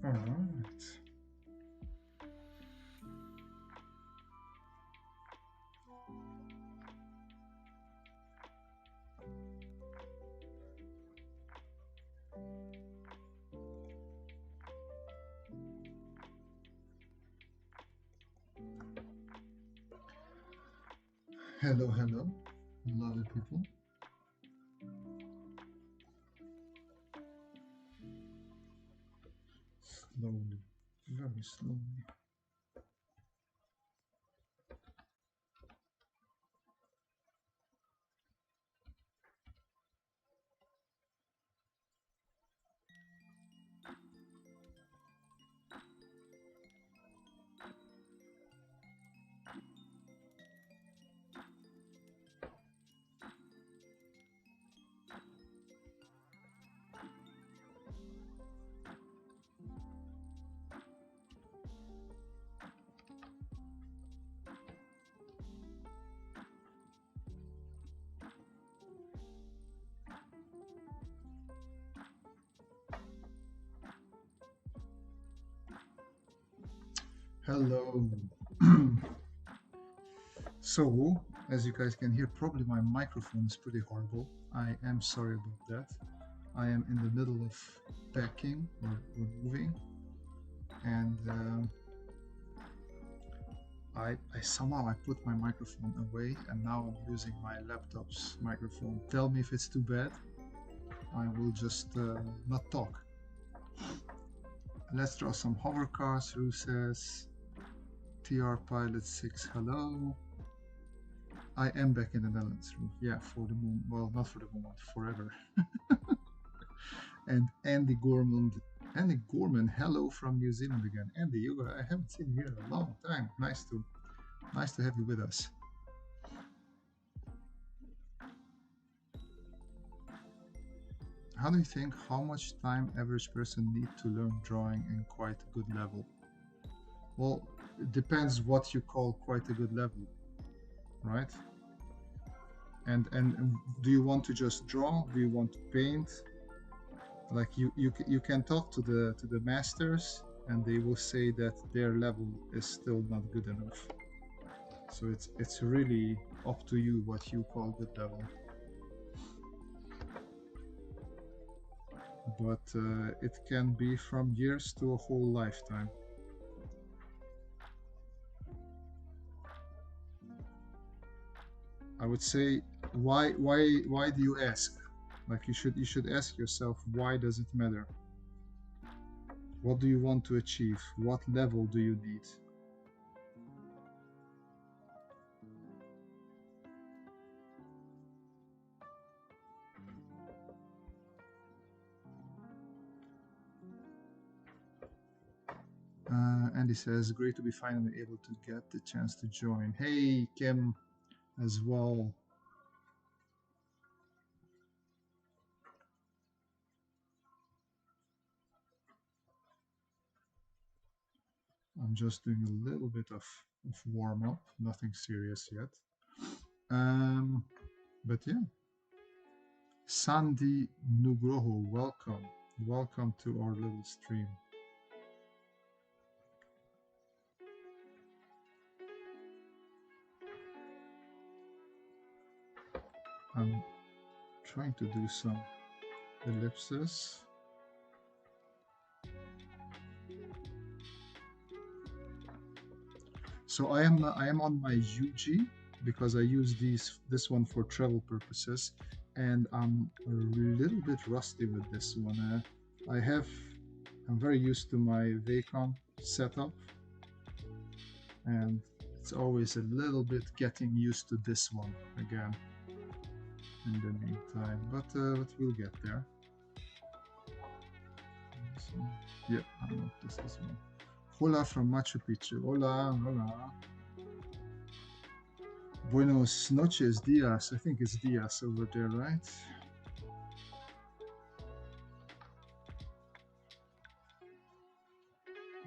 All right. Hello, hello, lovely people. Slowly, very slowly. Hello. So, as you guys can hear, probably my microphone is pretty horrible. I am sorry about that. I am in the middle of packing or moving, and I somehow I put my microphone away, and now I'm using my laptop's microphone. Tell me if it's too bad. I will just not talk. Let's draw some hover cars. Rue says, TR Pilot 6, hello. I am back in the Netherlands. Yeah, for the moment. Well, not for the moment, forever. And Andy Gorman, hello from New Zealand again. Andy, I haven't seen you here in a long time. Nice to have you with us. How do you think how much time average person need to learn drawing in quite a good level? Well, it depends what you call quite a good level, right? And do you want to just draw? Do you want to paint? Like you can talk to the masters, and they will say that their level is still not good enough. So it's really up to you what you call good level. But it can be from years to a whole lifetime. I would say, why do you ask? Like you should ask yourself, why does it matter? What do you want to achieve? What level do you need? Andy says, great to be finally able to get the chance to join. Hey, Kim, as well. I'm just doing a little bit of warm up, nothing serious yet. But yeah, Sandy Nugroho, welcome. Welcome to our little stream. I'm trying to do some ellipses. So I am on my UG because I use this one for travel purposes, and I'm a little bit rusty with this one. I'm very used to my Vacon setup, and it's always a little bit getting used to this one again in the meantime, but we'll get there. So, yeah, I know this is one. Hola from Machu Picchu. Hola, hola. Buenos noches, dias. I think it's dias over there, right?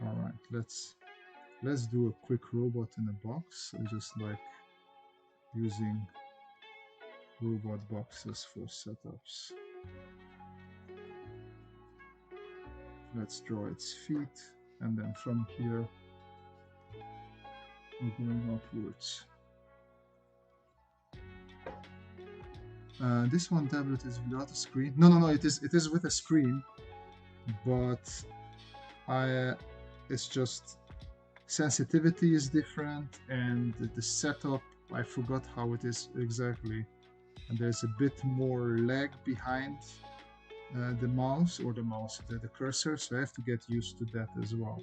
All right, let's do a quick robot in a box. I just like using robot boxes for setups. let's draw its feet, and then from here we're going upwards. This one tablet is without a screen. No, it is with a screen, but it's just sensitivity is different, and the setup, I forgot how it is exactly, and there's a bit more lag behind the mouse, or the cursor, so I have to get used to that as well.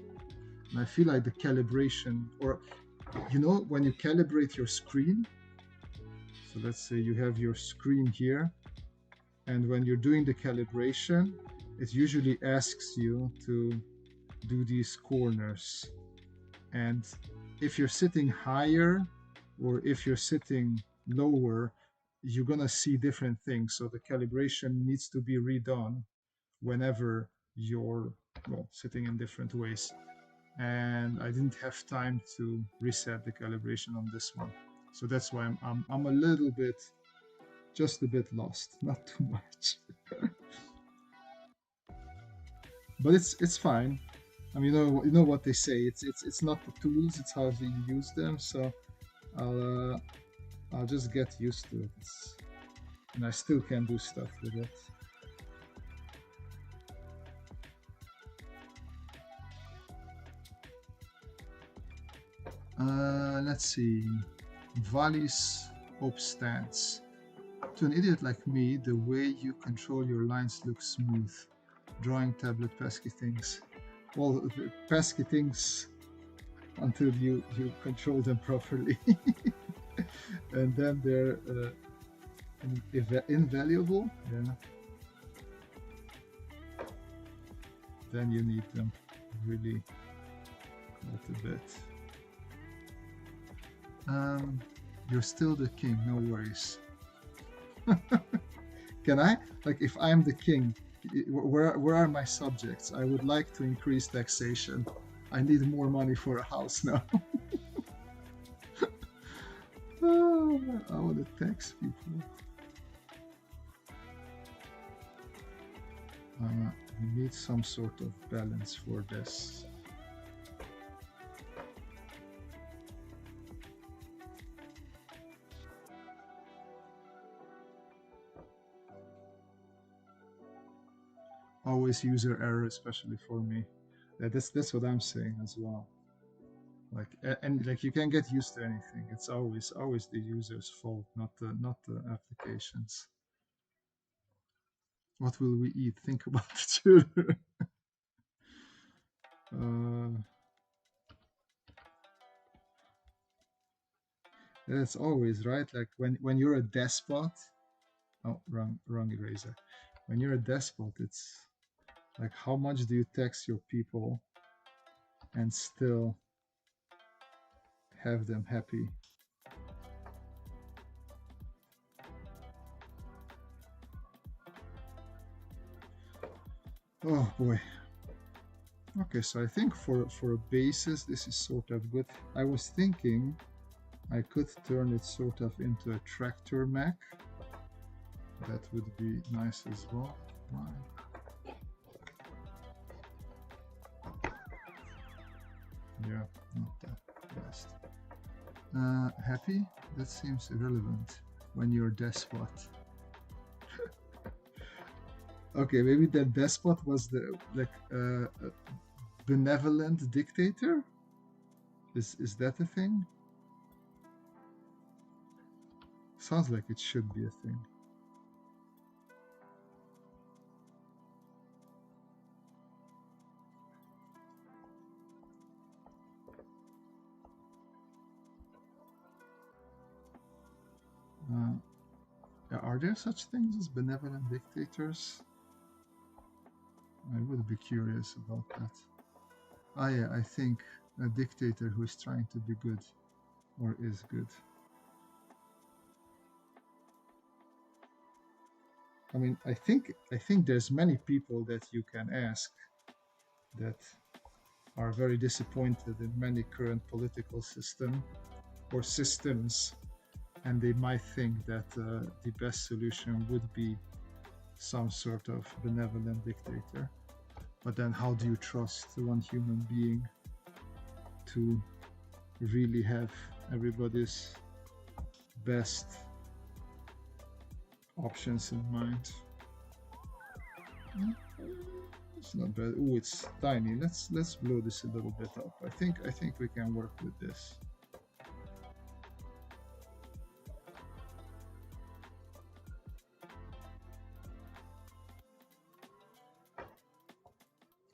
And I feel like the calibration, or you know, when you calibrate your screen, so let's say you have your screen here, and when you're doing the calibration, it usually asks you to do these corners. And if you're sitting higher or if you're sitting lower, you're gonna see different things. So the calibration needs to be redone whenever you're, well, sitting in different ways. And I didn't have time to reset the calibration on this one. So that's why I'm a little bit, just a bit lost, not too much. But it's fine. I mean, you know what they say. It's not the tools, it's how you use them. So I'll just get used to it. And I still can do stuff with it. Let's see. Valis obstance. To an idiot like me, the way you control your lines looks smooth. Drawing tablet pesky things. Well, pesky things until you control them properly. And then they're invaluable. Yeah. Then you need them really quite a bit. You're still the king, no worries. Can I? Like, if I'm the king, where are my subjects? I would like to increase taxation. I need more money for a house now. Oh, I want to tax people. We need some sort of balance for this. Always user error, especially for me. That's what I'm saying as well. Like, and like, you can get used to anything. It's always the user's fault, not the applications. What will we eat? Think about the children. It's always right. Like when you're a despot. Oh, wrong eraser. When you're a despot, it's like, how much do you tax your people and still have them happy? Oh boy. Okay, so I think for a basis, this is sort of good. I was thinking I could turn it sort of into a tractor mech. That would be nice as well. Yeah, not that best. Happy? That seems irrelevant when you're a despot. Okay, maybe that despot was the benevolent dictator. Is that a thing? Sounds like it should be a thing. Are there such things as benevolent dictators? I would be curious about that. Ah, yeah, I think a dictator who is trying to be good, or is good. I mean, I think there's many people that you can ask that are very disappointed in many current political system or systems, and they might think that the best solution would be some sort of benevolent dictator. But then how do you trust one human being to really have everybody's best options in mind? It's not bad. Oh, it's tiny. Let's blow this a little bit up. I think we can work with this.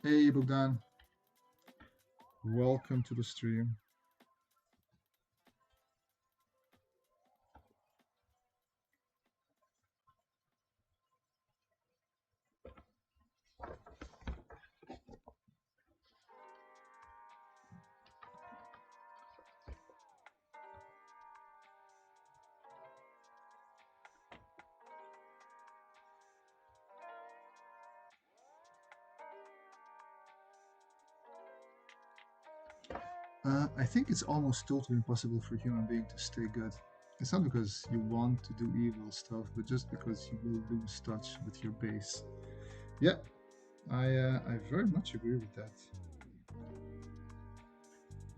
Hey Bogdan, welcome to the stream. I think it's almost totally impossible for a human being to stay good. It's not because you want to do evil stuff, but just because you will lose touch with your base. Yeah, I very much agree with that.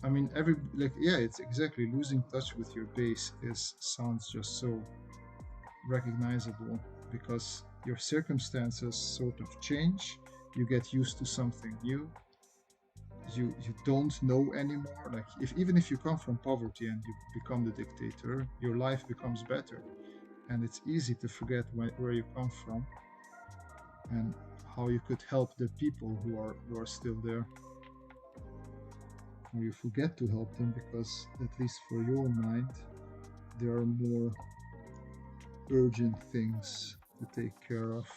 I mean, it's exactly, losing touch with your base sounds just so recognizable, because your circumstances sort of change. You get used to something new. You don't know anymore. Like, even if you come from poverty and you become the dictator, your life becomes better, and it's easy to forget where you come from and how you could help the people who are still there. Or you forget to help them because, at least for your mind, there are more urgent things to take care of.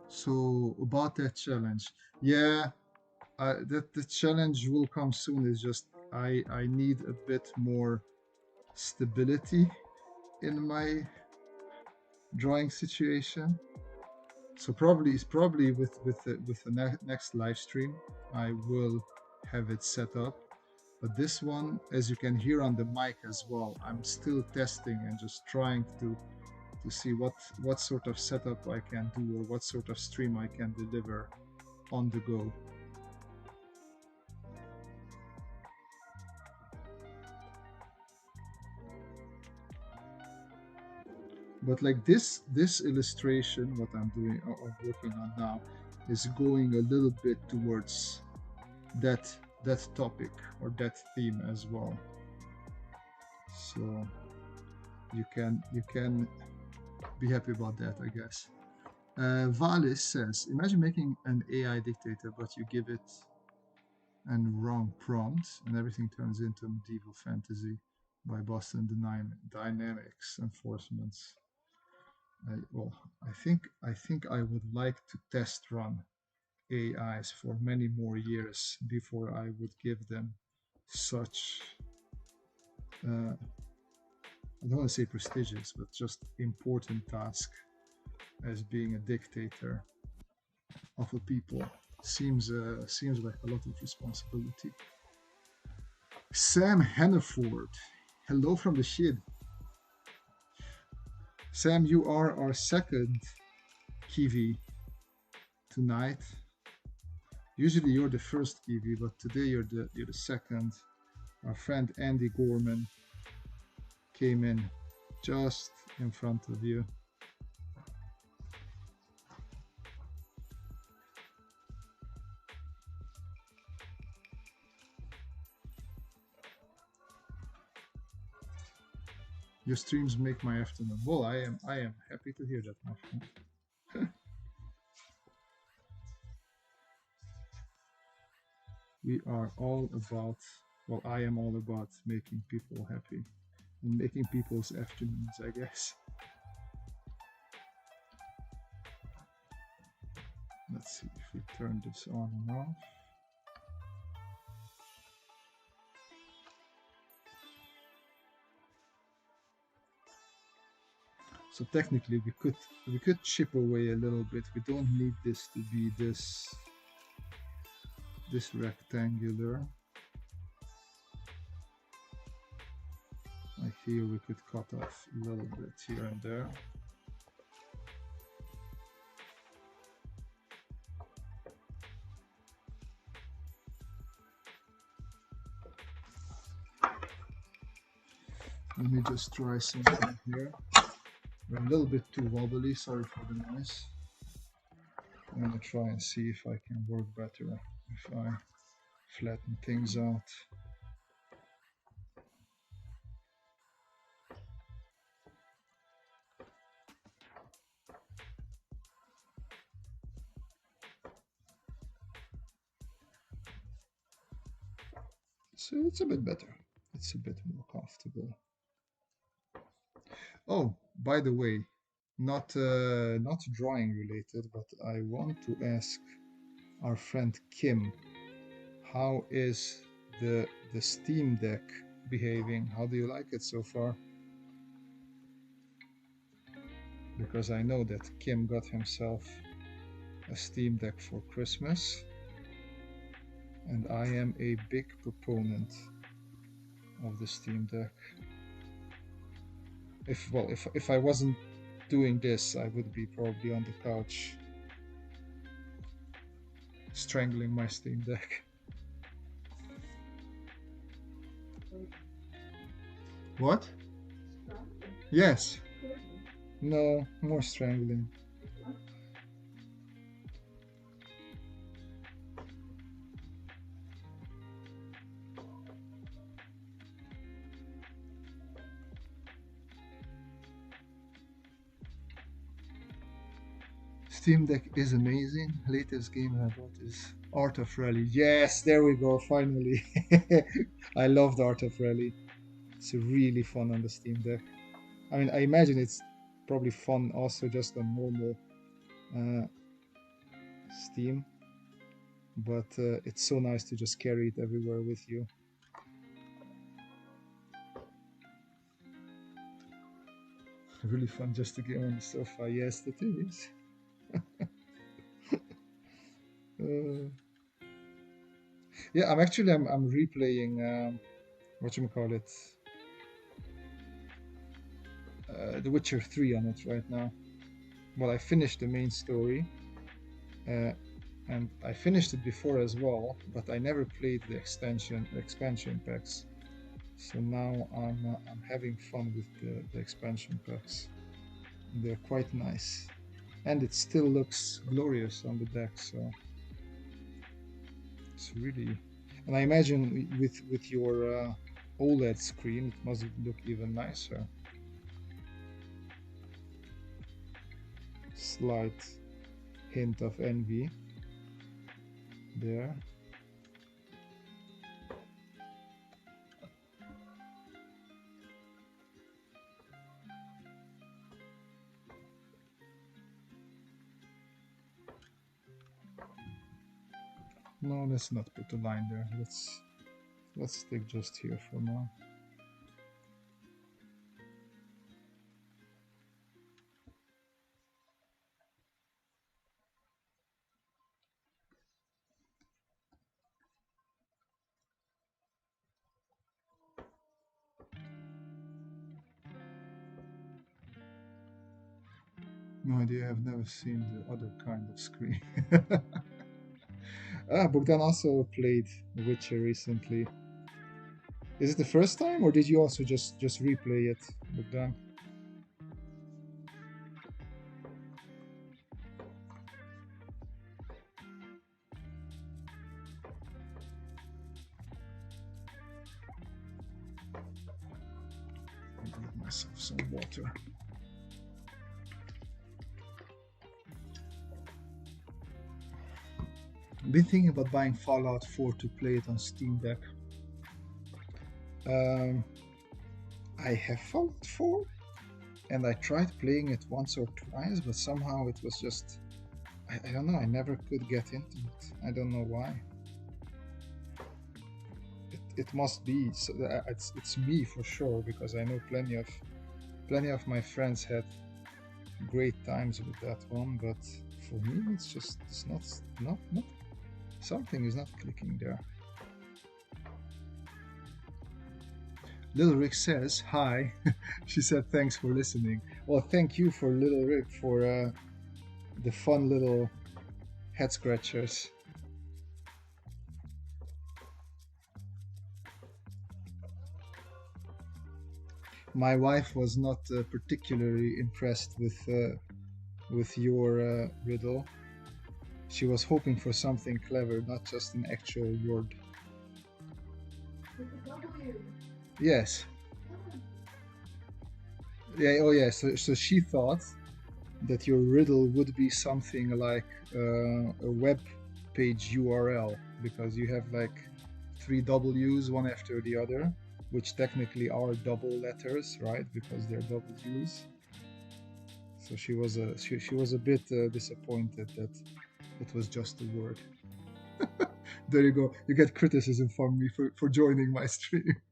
So about that challenge, yeah, that the challenge will come soon. Is just I need a bit more stability in my drawing situation. So probably with the next live stream, I will have it set up. But this one, as you can hear on the mic as well, I'm still testing and just trying to see what sort of setup I can do, or what sort of stream I can deliver on the go. But like this illustration, what I'm doing or working on now, is going a little bit towards that topic or that theme as well. So you can be happy about that, I guess. Valis says, imagine making an AI dictator, but you give it an wrong prompt, and everything turns into medieval fantasy by Boston Dynamics enforcements. Well, I think I would like to test run AIs for many more years before I would give them such I don't want to say prestigious, but just important task as being a dictator of a people. Seems like a lot of responsibility. Sam Hannaford, hello from the shed. Sam, you are our second Kiwi tonight. Usually you're the first Kiwi, but today you're the second. Our friend Andy Gorman came in just in front of you. Your streams make my afternoon. Well, I am happy to hear that, my friend. We are all about, well, I am all about making people happy and making people's afternoons, I guess. Let's see if we turn this on and off. So technically we could chip away a little bit. We don't need this to be this rectangular. Here we could cut off a little bit here and there. Let me just try something here. We're a little bit too wobbly, sorry for the noise. I'm gonna try and see if I can work better if I flatten things out. So it's a bit better. It's a bit more comfortable. Oh, by the way, not drawing related, but I want to ask our friend Kim, how is the Steam Deck behaving? How do you like it so far? Because I know that Kim got himself a Steam Deck for Christmas, and I am a big proponent of the Steam Deck. If I wasn't doing this, I would be probably on the couch strangling my Steam Deck. What? Yes. No, more strangling. Steam Deck is amazing. Latest game I bought is Art of Rally. Yes, there we go, finally. I loved Art of Rally. It's really fun on the Steam Deck. I mean, I imagine it's probably fun also just on normal Steam, but it's so nice to just carry it everywhere with you. Really fun just to get on the sofa. Yes, it is. Yeah, I'm replaying whatchamacallit, The Witcher 3 on it right now. Well, I finished the main story, and I finished it before as well, but I never played the expansion packs. So now I'm having fun with the expansion packs. They're quite nice, and it still looks glorious on the deck. So it's really, and I imagine with your OLED screen, it must look even nicer. Slight hint of envy there. No, let's not put a line there. Let's stick just here for now. No idea, I've never seen the other kind of screen. Bogdan also played Witcher recently. Is it the first time, or did you also just replay it, Bogdan? I'll give myself some water. I've been thinking about buying Fallout 4 to play it on Steam Deck. I have Fallout 4, and I tried playing it once or twice, but somehow it was just, I don't know, I never could get into it. I don't know why. It must be, so it's me for sure, because I know plenty of my friends had great times with that one, but for me it's not something is not clicking there. Little Rick says hi. She said thanks for listening. Well, thank you for Little Rick for the fun little head scratchers. My wife was not particularly impressed with your riddle. She was hoping for something clever, not just an actual word. Yes. Yeah. Oh, yeah. So she thought that your riddle would be something like a web page URL because you have like three W's one after the other, which technically are double letters, right? Because they're W's. So she was a bit disappointed that it was just a word. There you go. You get criticism from me for joining my stream.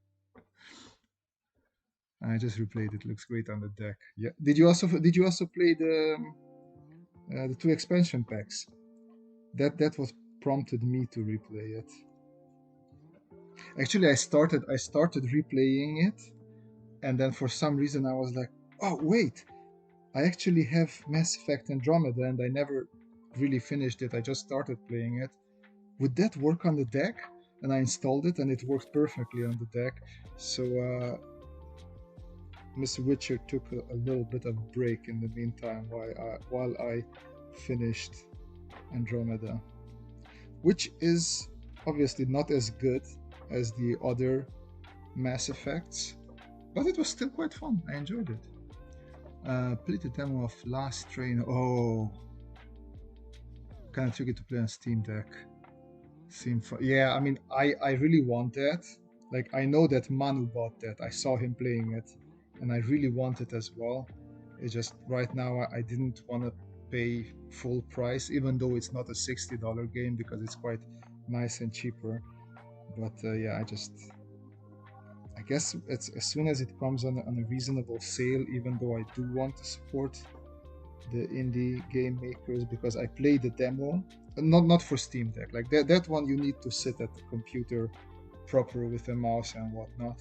I just replayed it. Looks great on the deck. Yeah. Did you also play the two expansion packs? That was prompted me to replay it. Actually, I started replaying it, and then for some reason I was like, oh wait, I actually have Mass Effect Andromeda, and I never really finished it. I just started playing it. Would that work on the deck? And I installed it, and it worked perfectly on the deck. So Mr. Witcher took a little bit of break in the meantime while I finished Andromeda, which is obviously not as good as the other Mass Effects, but it was still quite fun. I enjoyed it. Played the demo of Last Train. Oh, kind of tricky to play on Steam Deck. Yeah, I mean, I really want that. Like, I know that Manu bought that. I saw him playing it, and I really want it as well. It's just right now I didn't want to pay full price, even though it's not a $60 game because it's quite nice and cheaper. But yeah, I guess it's as soon as it comes on a reasonable sale, even though I do want to support the indie game makers because I played the demo, not for Steam Deck. Like that one, you need to sit at the computer proper with a mouse and whatnot.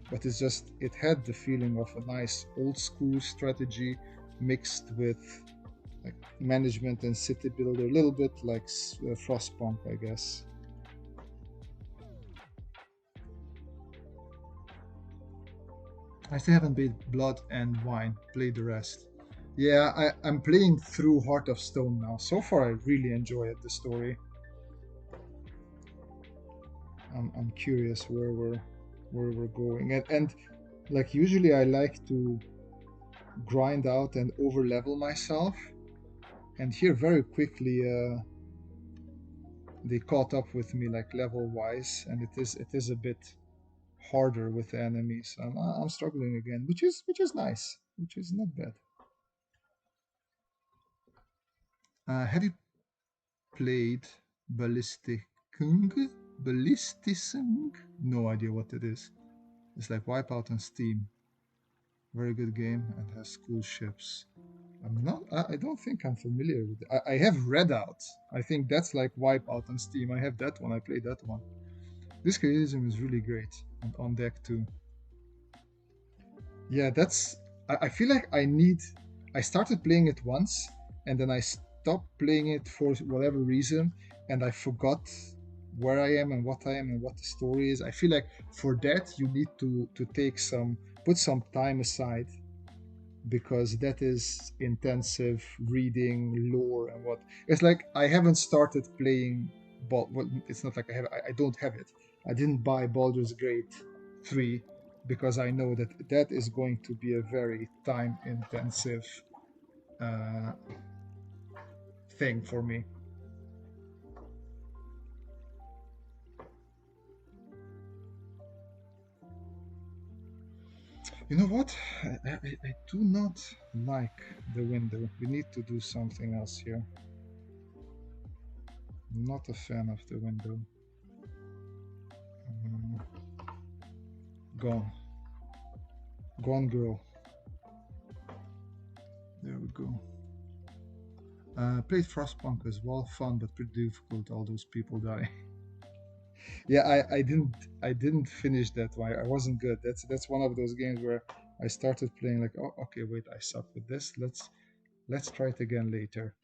But it's just it had the feeling of a nice old school strategy mixed with like management and city builder, a little bit like Frostpunk, I guess. I still haven't played Blood and Wine. Played the rest. Yeah, I'm playing through Heart of Stone now. So far, I really enjoy it, the story. I'm curious where we're going, and like usually I like to grind out and over level myself, and here very quickly they caught up with me like level wise, and it is a bit harder with the enemies. I'm struggling again, which is nice, which is not bad. Have you played Ballistic Ballisticing? No idea what it is. It's like Wipeout on Steam. Very good game and has cool ships. I'm not. I don't think I'm familiar with it. I have Redout. I think that's like Wipeout on Steam. I have that one. I played that one. This creatism is really great and on deck too. Yeah, that's. I feel like I need. I started playing it once and then I stopped playing it for whatever reason, and I forgot where I am and what I am and what the story is. I feel like for that you need to take some put some time aside because that is intensive reading lore and what it's like. I haven't started playing well, it's not like I don't have it. I didn't buy Baldur's Gate 3 because I know that that is going to be a very time intensive uh, thing for me. You know what? I do not like the window. We need to do something else here. I'm not a fan of the window. Mm, gone. Gone girl. There we go. Played Frostpunk as well. Fun but pretty difficult. All those people die. Yeah, I didn't finish that one. I wasn't good. That's one of those games where I started playing like, oh, okay, wait, I suck with this. Let's try it again later.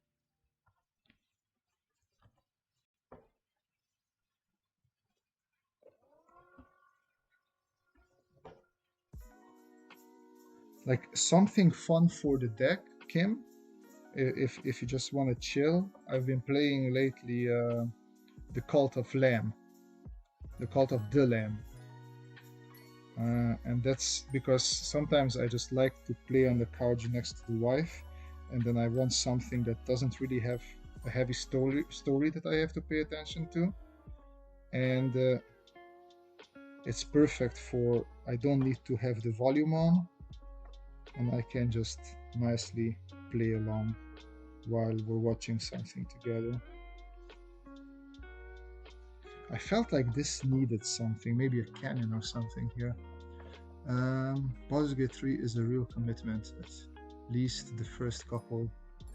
Like something fun for the deck, Kim. If you just want to chill, I've been playing lately the Cult of Lamb, the Cult of the Lamb. And that's because sometimes I just like to play on the couch next to the wife, and then I want something that doesn't really have a heavy story that I have to pay attention to, and it's perfect for I don't need to have the volume on, and I can just nicely play along while we're watching something together. I felt like this needed something, maybe a cannon or something here. Baldur's Gate 3 is a real commitment, at least the first couple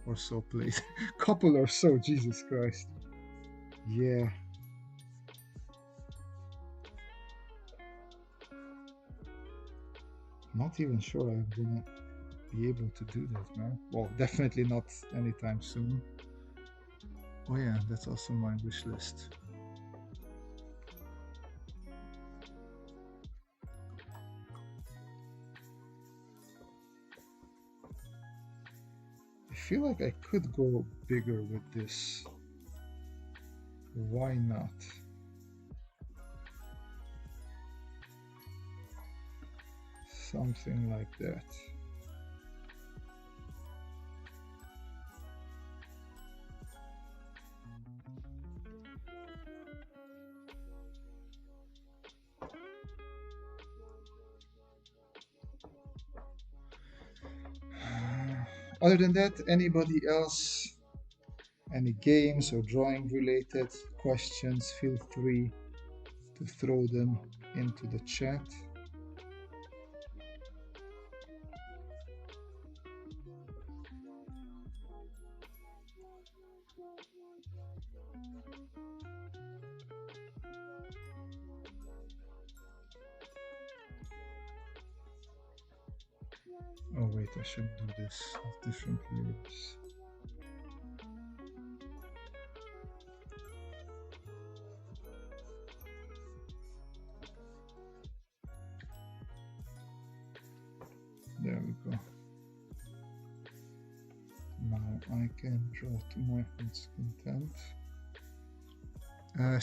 or so played. Couple or so, Jesus Christ. Yeah, not even sure I'm gonna be able to do that, man. Well, definitely not anytime soon. Oh yeah, that's also my wish list. I feel like I could go bigger with this. Why not? Something like that. Other than that, anybody else, any games or drawing related questions, feel free to throw them into the chat. Oh wait, I should do this with different lyrics. There we go. Now I can draw to my heart's content.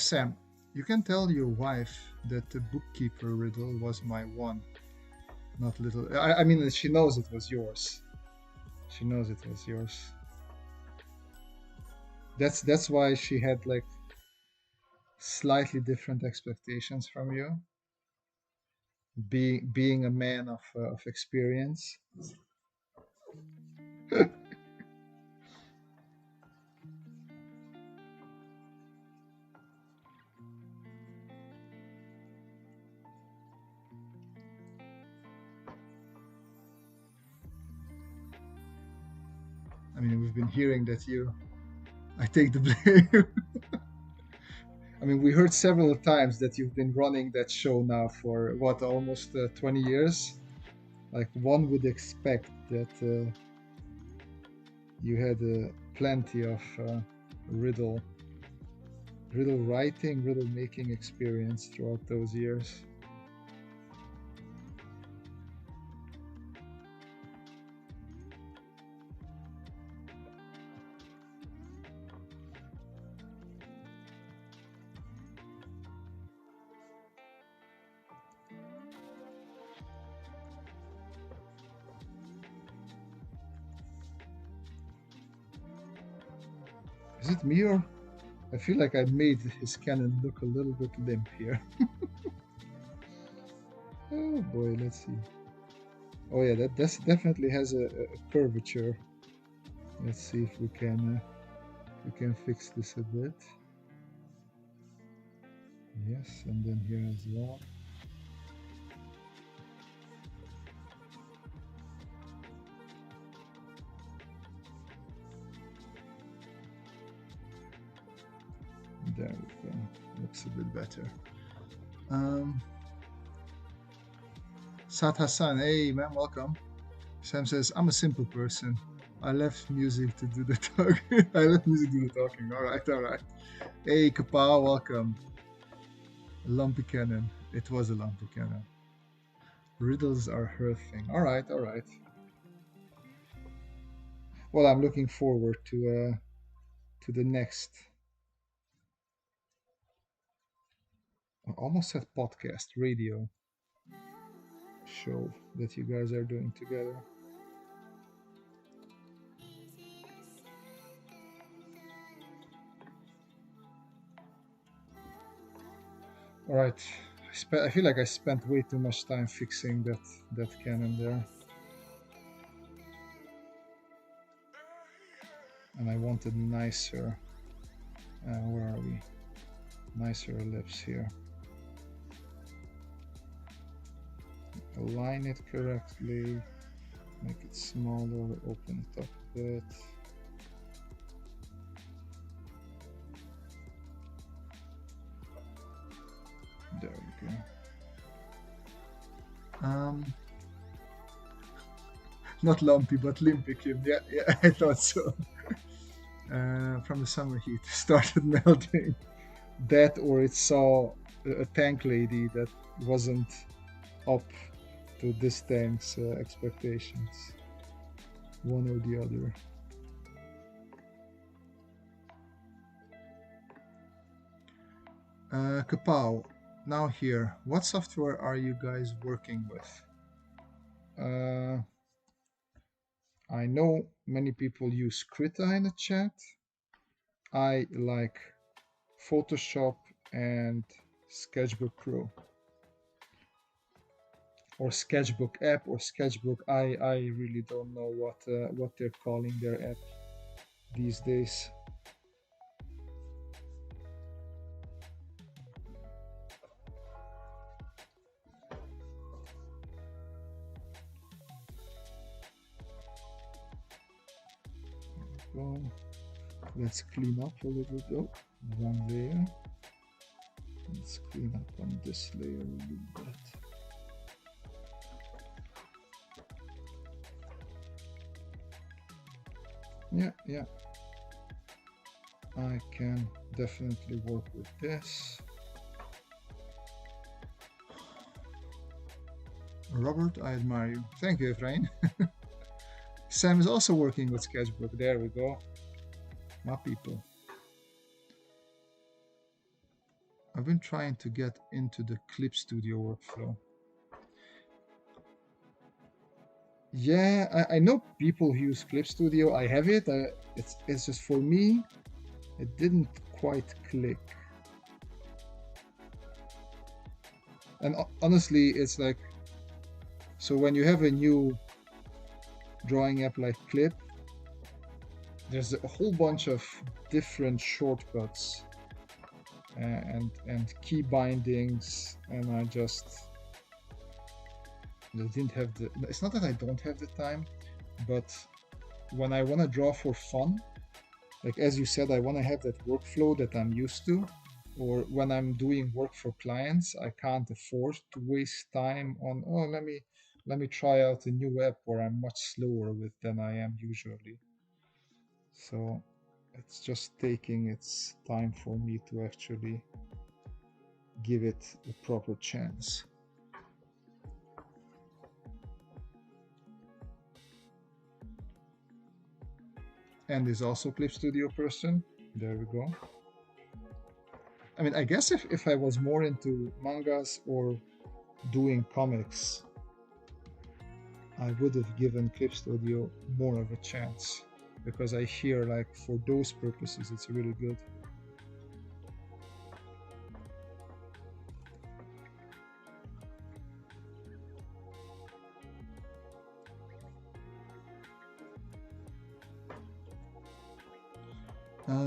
Sam, you can tell your wife that the bookkeeper riddle was my one, not little. I mean, she knows it was yours. She knows it was yours. That's why she had like slightly different expectations from you. Being a man of experience. I mean, we've been hearing that I take the blame. I mean, we heard several times that you've been running that show now for what, almost 20 years? Like, one would expect that you had plenty of riddle writing, riddle making experience throughout those years. Is it me, or I feel like I made his cannon look a little bit limp here? Oh boy, let's see. Oh yeah, that definitely has a curvature. Let's see if we can fix this a bit. Yes, and then here as well. There we go. Looks a bit better. Sat Hassan, hey man, welcome. Sam says, I'm a simple person. I left music to do the talking. I left music to do the talking. All right. Hey, Kapow, welcome. Lumpy Cannon. It was a lumpy cannon. Riddles are her thing. All right. Well, I'm looking forward to the next. I almost said podcast, radio show that you guys are doing together. All right. I feel like I spent way too much time fixing that cannon there. And I wanted nicer, where are we? Nicer ellipse here. Align it correctly, make it smaller, open it up a bit. There we go. Not lumpy, but limpy, Kim. Yeah, I thought so. From the summer heat started melting. That, or it saw a tank lady that wasn't up to this tank's expectations. One or the other. Kapow, now here. What software are you guys working with? I know many people use Krita in the chat. I like Photoshop and Sketchbook Pro. Or Sketchbook app or Sketchbook. I really don't know what they're calling their app these days. Well, let's clean up a little bit. Oh, one layer. Let's clean up on this layer a little bit. Yeah. I can definitely work with this. Robert, I admire you. Thank you, Efrain. Sam is also working with Sketchbook. There we go. My people. I've been trying to get into the Clip Studio workflow. Yeah, I know people who use Clip Studio. I have it. It's just for me, it didn't quite click. And honestly, it's like, so when you have a new drawing app like Clip, there's a whole bunch of different shortcuts and key bindings, and I didn't have the. It's not that I don't have the time, but when I want to draw for fun, like as you said, I want to have that workflow that I'm used to, or when I'm doing work for clients, I can't afford to waste time on, oh, let me try out a new app where I'm much slower with than I am usually. So it's just taking its time for me to actually give it a proper chance. And is also Clip Studio person. There we go. I mean, I guess if I was more into mangas or doing comics, I would have given Clip Studio more of a chance, because I hear like for those purposes it's really good.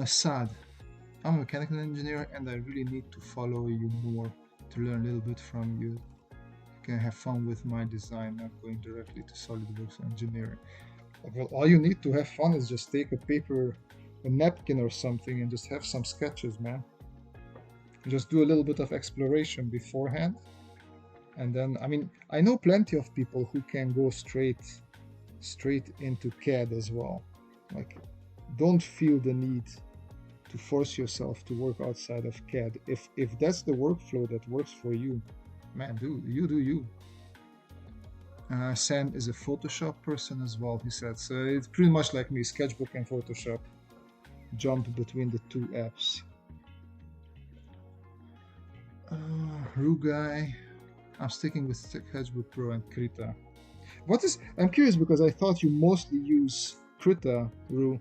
Sad. I'm a mechanical engineer and I really need to follow you more to learn a little bit from you. I can have fun with my design, not going directly to SolidWorks engineering. Well, all you need to have fun is just take a paper, a napkin or something, and just have some sketches, man. Just do a little bit of exploration beforehand. And then, I mean, I know plenty of people who can go straight into CAD as well. Like, don't feel the need to force yourself to work outside of CAD. If that's the workflow that works for you, man, do you. Sam is a Photoshop person as well, he said. So it's pretty much like me, Sketchbook and Photoshop. Jump between the two apps. Rugai, I'm sticking with Sketchbook Pro and Krita. I'm curious because I thought you mostly use Krita, Ru.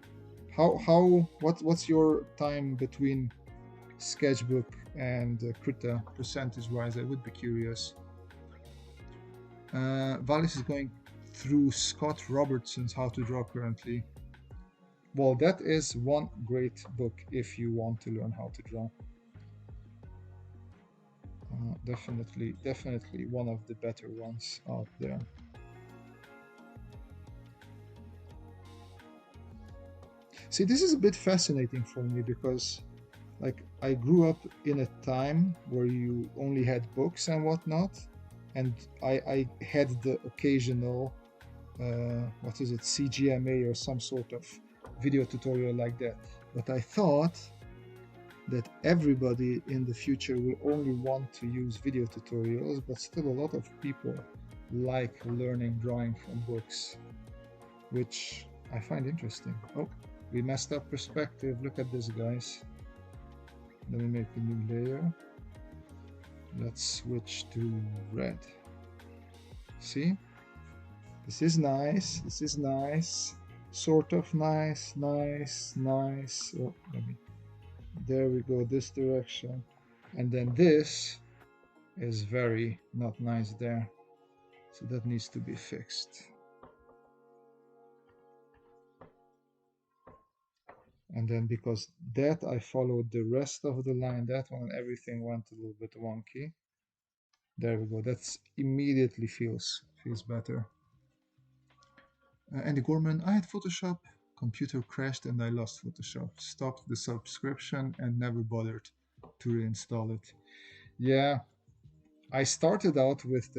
What's your time between Sketchbook and Krita percentage-wise? I would be curious. Valis is going through Scott Robertson's How to Draw currently. Well, that is one great book if you want to learn how to draw. Definitely one of the better ones out there. See, this is a bit fascinating for me because, like, I grew up in a time where you only had books and whatnot, and I had the occasional, what is it, CGMA or some sort of video tutorial like that. But I thought that everybody in the future will only want to use video tutorials, but still a lot of people like learning drawing from books, which I find interesting. Oh, we messed up perspective. Look at this, guys. Let me make a new layer. Let's switch to red. See? This is nice. This is nice. Sort of nice, nice, nice. Oh, there we go, this direction. And then this is very not nice there. So that needs to be fixed. And then because that I followed the rest of the line, that one, everything went a little bit wonky. There we go. That's immediately feels better. Andy Gorman, I had Photoshop, computer crashed and I lost Photoshop. Stopped the subscription and never bothered to reinstall it. Yeah, I started out with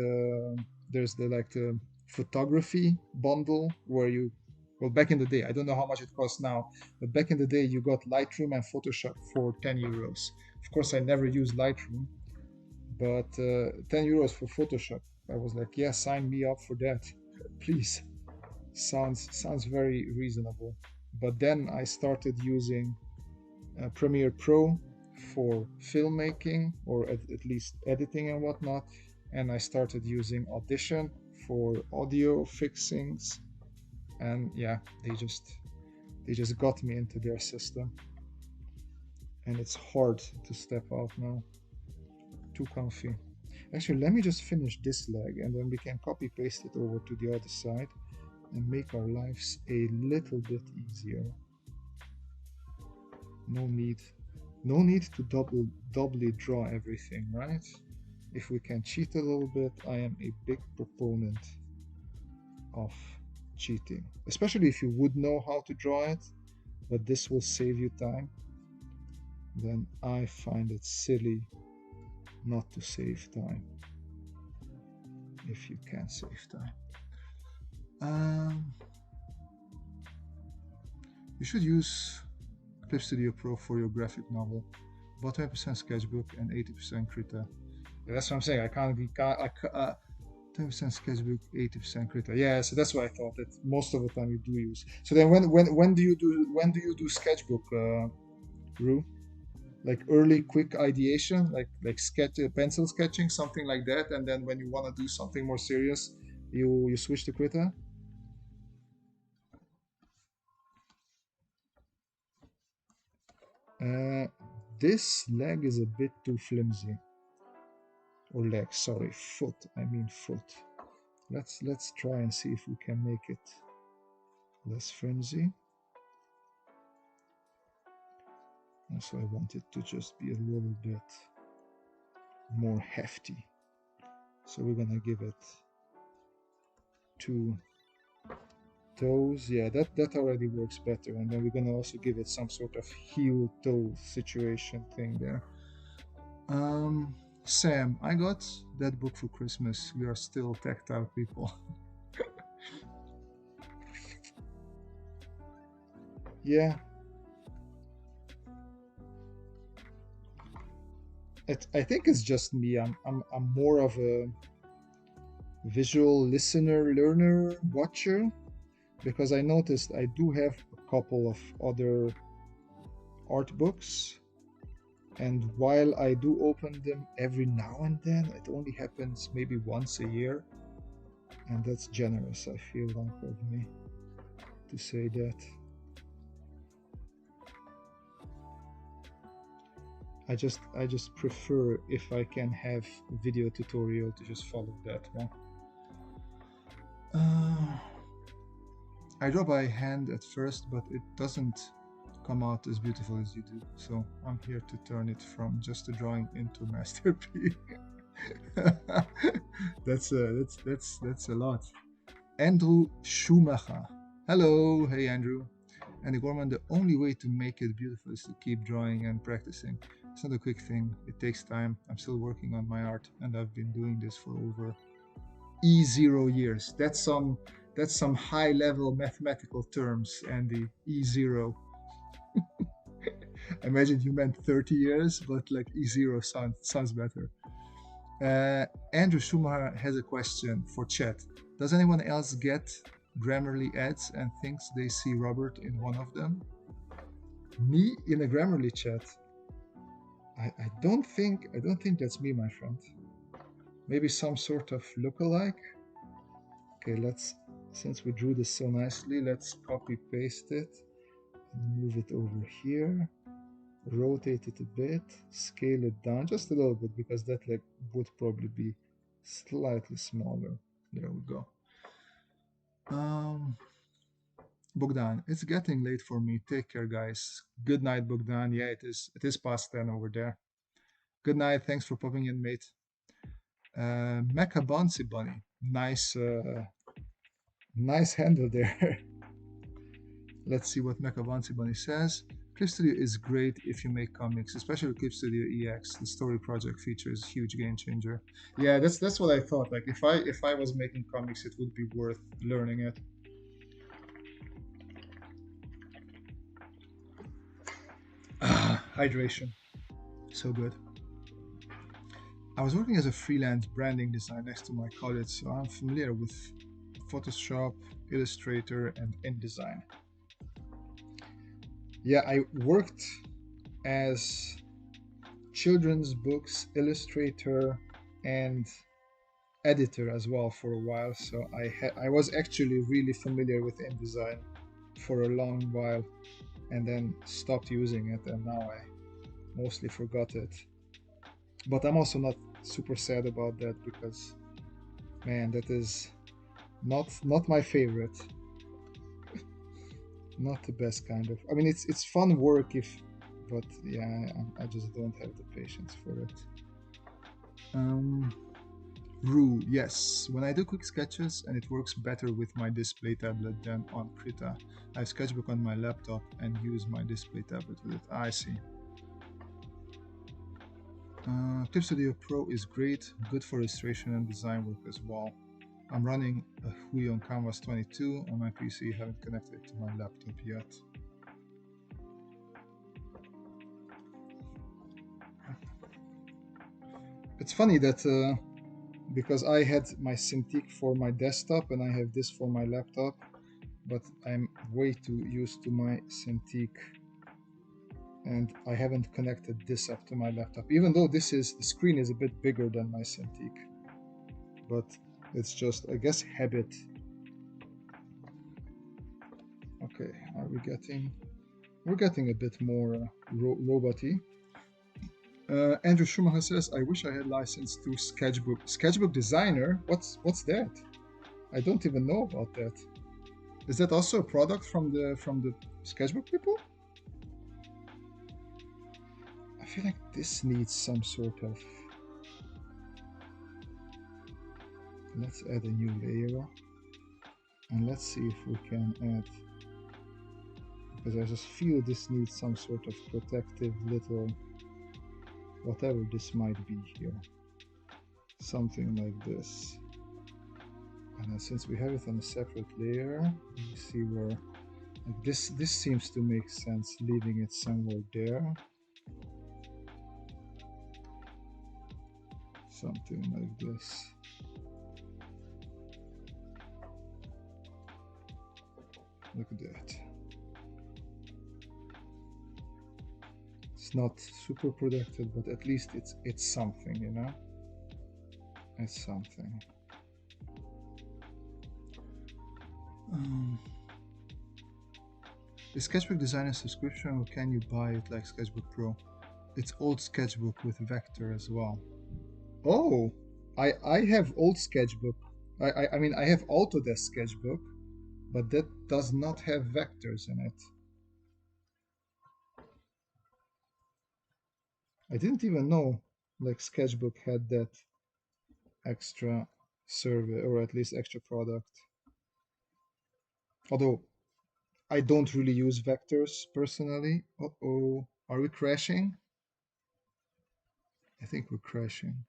there's the photography bundle where you, well, back in the day, I don't know how much it costs now, but back in the day you got Lightroom and Photoshop for 10 euros. Of course, I never used Lightroom, but 10 euros for Photoshop. I was like, yeah, sign me up for that, please. Sounds very reasonable. But then I started using Premiere Pro for filmmaking, or at least editing and whatnot, and I started using Audition for audio fixings, and yeah, they just got me into their system, and it's hard to step out now. Too comfy. Actually, let me just finish this leg and then we can copy paste it over to the other side and make our lives a little bit easier. No need to doubly draw everything, right? If we can cheat a little bit, I am a big proponent of cheating, especially if you would know how to draw it, but this will save you time. Then I find it silly not to save time if you can save time. You should use Clip Studio Pro for your graphic novel. About 20% Sketchbook and 80% Krita. Yeah, that's what I'm saying. I can't be 20% Sketchbook, 80% Krita. Yeah, so that's what I thought, that most of the time you do use. So then when do you do Sketchbook, Ru? Like early quick ideation, like sketch pencil sketching, something like that, and then when you want to do something more serious, you switch to Krita. This leg is a bit too flimsy. Or leg, sorry, foot. I mean foot. Let's try and see if we can make it less flimsy. Also, I want it to just be a little bit more hefty. So we're gonna give it 2 toes. Yeah, that already works better. And then we're gonna also give it some sort of heel toe situation thing there. Um, Sam, I got that book for Christmas. We are still tactile people. Yeah, I think it's just me. I'm more of a visual listener, learner, watcher because I noticed I do have a couple of other art books, and while I do open them every now and then, it only happens maybe once a year, and that's generous, I feel like, of me to say that. I just prefer if I can have a video tutorial to just follow that one. Uh, I draw by hand at first, but it doesn't come out as beautiful as you do. So I'm here to turn it from just a drawing into a masterpiece. That's a lot. Andrew Schumacher. Hello, hey Andrew. And Gorman, the only way to make it beautiful is to keep drawing and practicing. It's not a quick thing. It takes time. I'm still working on my art, and I've been doing this for over E0 years. That's some high level mathematical terms, Andy. E0. I imagine you meant 30 years, but like E0 sounds better. Andrew Schumacher has a question for chat. Does anyone else get Grammarly ads and thinks they see Robert in one of them? Me in a Grammarly chat? I don't think that's me, my friend. Maybe some sort of lookalike. Okay, since we drew this so nicely, let's copy paste it and move it over here. Rotate it a bit, scale it down just a little bit because that like would probably be slightly smaller. There we go. Bogdan, it's getting late for me. Take care, guys. Good night, Bogdan. Yeah, it is. It is past 10 over there. Good night. Thanks for popping in, mate. Mecha Bouncy Bunny. Nice handle there. Let's see what Mecha Bouncy Bunny says. Clip Studio is great if you make comics, especially Clip Studio EX. The story project feature is a huge game changer. Yeah, that's what I thought. Like if I was making comics, it would be worth learning it. Hydration, so good. I was working as a freelance branding designer next to my college, so I'm familiar with Photoshop, Illustrator, and InDesign. Yeah, I worked as children's books illustrator and editor as well for a while, so I was actually really familiar with InDesign for a long while, and then stopped using it, and now I mostly forgot it. But I'm also not super sad about that because, man, that is not my favorite. Not the best kind of. I mean, it's fun work but yeah, I just don't have the patience for it. Rue, yes. When I do quick sketches and it works better with my display tablet than on Krita. I have Sketchbook on my laptop and use my display tablet with it. I see. Clip Studio Pro is great, good for illustration and design work as well. I'm running a Hui on Canvas 22 on my PC, haven't connected it to my laptop yet. It's funny that because I had my Cintiq for my desktop and I have this for my laptop, but I'm way too used to my Cintiq and I haven't connected this up to my laptop, even though the screen is a bit bigger than my Cintiq, but it's just, I guess, habit. Okay, we're getting a bit more roboty. Andrew Schumacher says, I wish I had license to Sketchbook. Sketchbook Designer? What's that? I don't even know about that. Is that also a product from the Sketchbook people? I feel like this needs some sort of... Let's add a new layer. And let's see if we can add... Because I just feel this needs some sort of protective little whatever this might be here. Something like this. And then since we have it on a separate layer, you see where like this seems to make sense, leaving it somewhere there. Something like this. Look at that. It's not super productive, but at least it's something, you know? It's something. Is Sketchbook Designer subscription, or can you buy it like Sketchbook Pro? It's old Sketchbook with Vector as well. Oh, I have old Sketchbook. I mean I have Autodesk Sketchbook, but that does not have vectors in it. I didn't even know like Sketchbook had that extra survey, or at least extra product. Although I don't really use vectors personally. Uh-oh, are we crashing? I think we're crashing.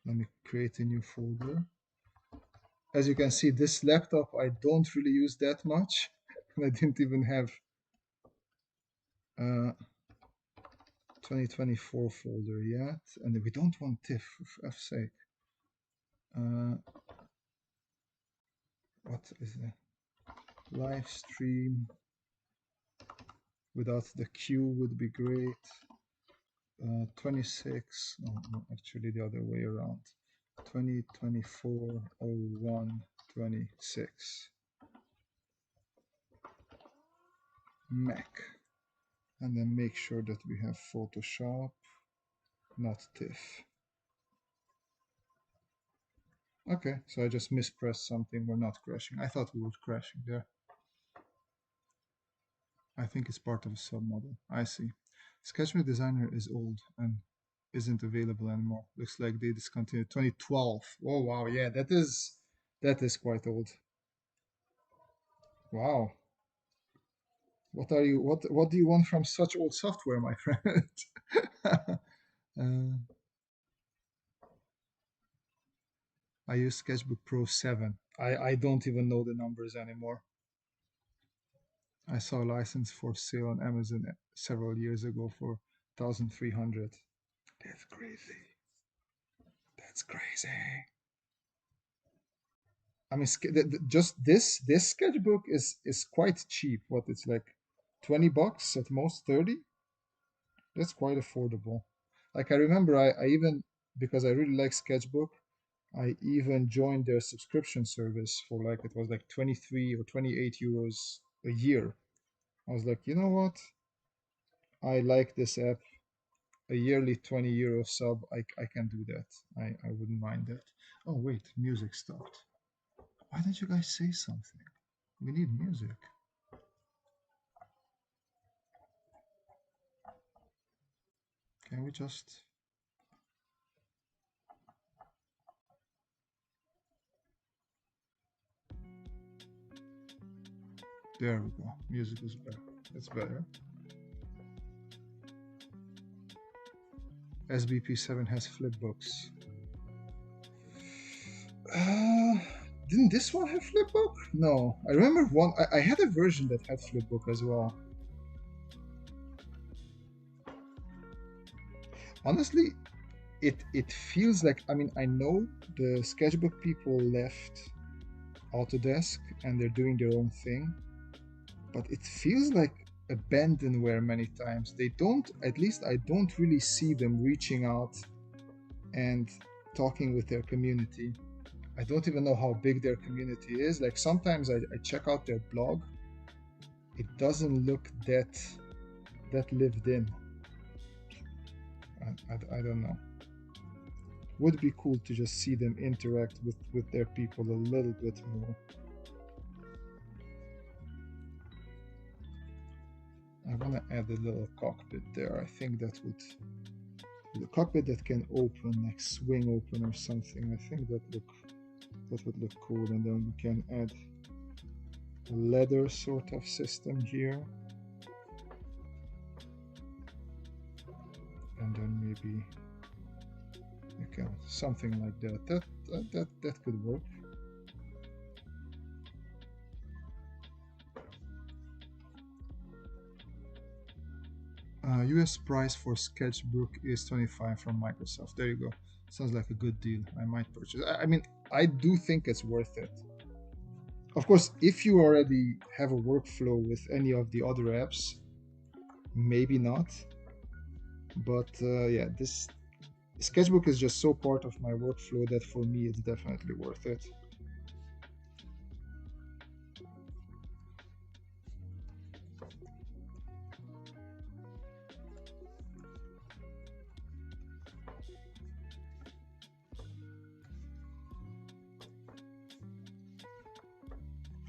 Let me create a new folder. As you can see, this laptop I don't really use that much. And I didn't even have 2024 folder yet. And we don't want TIFF, for F's sake. What is it? Livestream without the Q would be great. 26, no, actually the other way around. 2024-01-26. Mac. And then make sure that we have Photoshop, not TIFF. Okay, so I just mispressed something. We're not crashing. I thought we were crashing there. I think it's part of a submodel. I see. Sketchbook Designer is old and isn't available anymore. Looks like they discontinued 2012. Oh wow, yeah, that is quite old. Wow. What do you want from such old software, my friend? I use Sketchbook Pro 7. I don't even know the numbers anymore. I saw a license for sale on Amazon several years ago for 1,300. That's crazy. That's crazy. I mean, just this sketchbook is quite cheap. What, it's like 20 bucks at most, 30. That's quite affordable. Like I remember, I even, because I really like Sketchbook, I even joined their subscription service for like, it was like 23 or 28 euros a year. I was like, you know what? I like this app. A yearly 20 euro sub, I can do that. I wouldn't mind that. Oh wait, music stopped. Why didn't you guys say something? We need music. Can we just... There we go. Music is better. It's better. SBP7 has flipbooks. Didn't this one have flipbook? No, I remember one. I had a version that had flipbook as well. Honestly, it feels like, I mean, I know the Sketchbook people left Autodesk and they're doing their own thing, but it feels like abandonware many times. They don't, at least I don't really see them reaching out and talking with their community. I don't even know how big their community is. Like sometimes I check out their blog. It doesn't look that lived in. I don't know. Would be cool to just see them interact with their people a little bit more. I want to add a little cockpit there. I think that would, the cockpit that can open, like swing open or something. I think that would look cool. And then we can add a ladder sort of system here. and then maybe you can something like that. That could work. US price for sketchbook is 25 from Microsoft. There you go. Sounds like a good deal. I might purchase. I mean, I do think it's worth it. Of course, if you already have a workflow with any of the other apps, maybe not. But yeah, this sketchbook is just so part of my workflow that for me it's definitely worth it.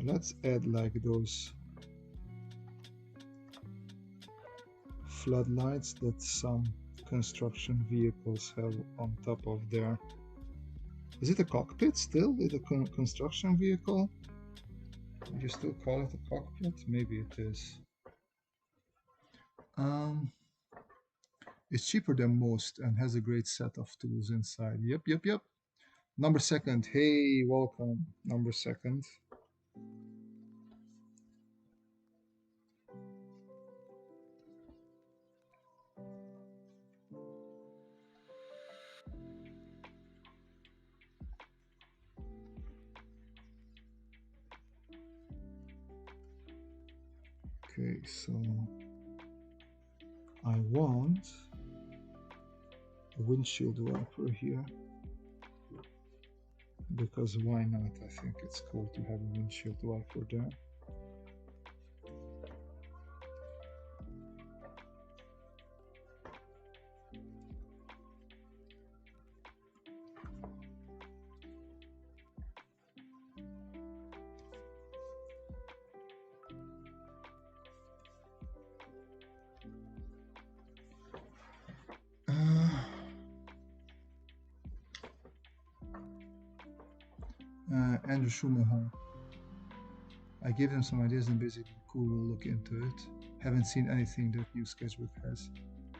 Let's add like those floodlights that some construction vehicles have on top of their... Is it a cockpit still? Is it a construction vehicle? Would you still call it a cockpit? Maybe it is. It's cheaper than most and has a great set of tools inside. Yep. Number second. Hey, welcome. Number second. Okay, so I want a windshield wiper here, because why not? I think it's cool to have a windshield wiper there. Andrew Schumacher. I gave them some ideas and basically cool will look into it. Haven't seen anything that new sketchbook has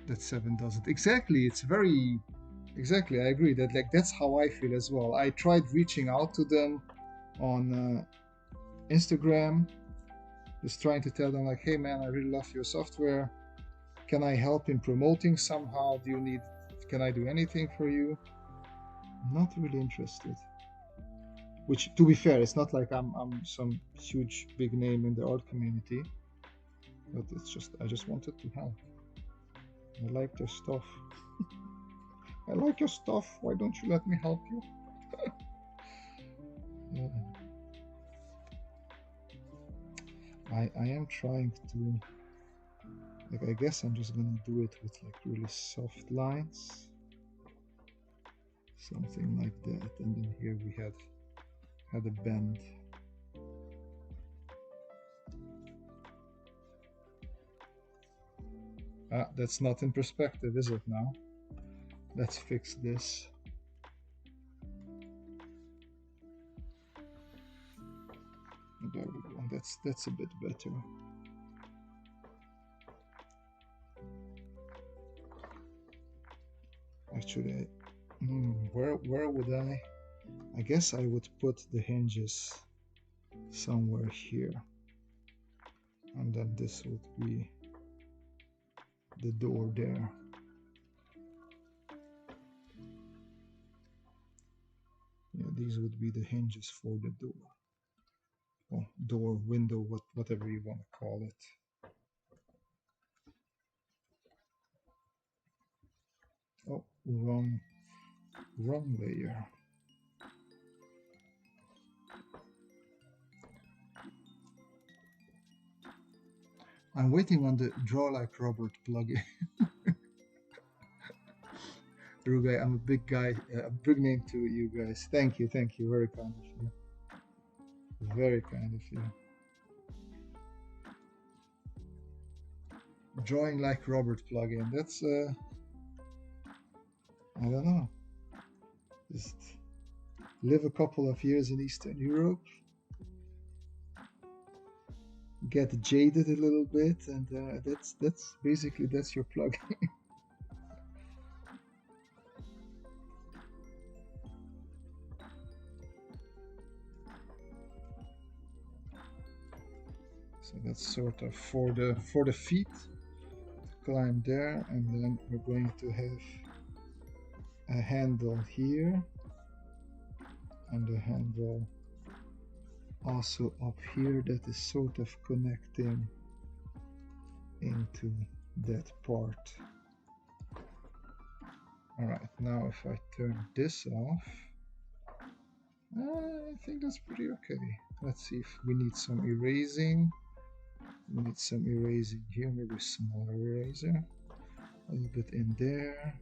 that 7 doesn't. Exactly, it's very... Exactly, I agree that like that's how I feel as well. I tried reaching out to them on Instagram, just trying to tell them like, hey man, I really love your software. Can I help in promoting somehow? Do you need... Can I do anything for you? Not really interested. Which, to be fair, it's not like I'm some huge big name in the art community, but it's just I just wanted to help. I like their stuff. I like your stuff. Why don't you let me help you? Yeah. I am trying to, like, I guess I'm just gonna do it with like really soft lines, something like that, and then here we had a bend. Ah, that's not in perspective, is it now? Let's fix this. There we go. That's a bit better. Actually, where would I guess I would put the hinges somewhere here, and then this would be the door there. Yeah, these would be the hinges for the door. Well, door, window, whatever you want to call it. Oh, wrong layer. I'm waiting on the Draw Like Robert plugin. Rugai, I'm a big guy, a big name to you guys. Thank you, very kind of you. Very kind of you. Drawing Like Robert plugin, that's, I don't know. Just live a couple of years in Eastern Europe, get jaded a little bit, and that's basically your plugin. So that's sort of for the feet to climb there, and then we're going to have a handle here and a handle also up here that is sort of connecting into that part. Alright, now if I turn this off, I think that's pretty okay. Let's see if we need some erasing. We need some erasing here, maybe a smaller eraser. A little bit in there,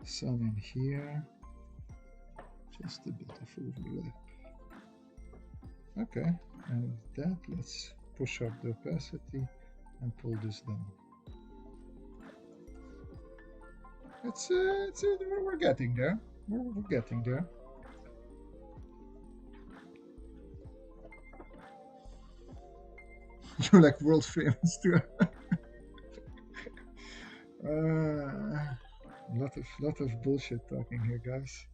some in here, just a bit of overlap. Okay, and with that, let's push up the opacity and pull this down. We're getting there. We're getting there. You're like world famous too. Lot of bullshit talking here, guys.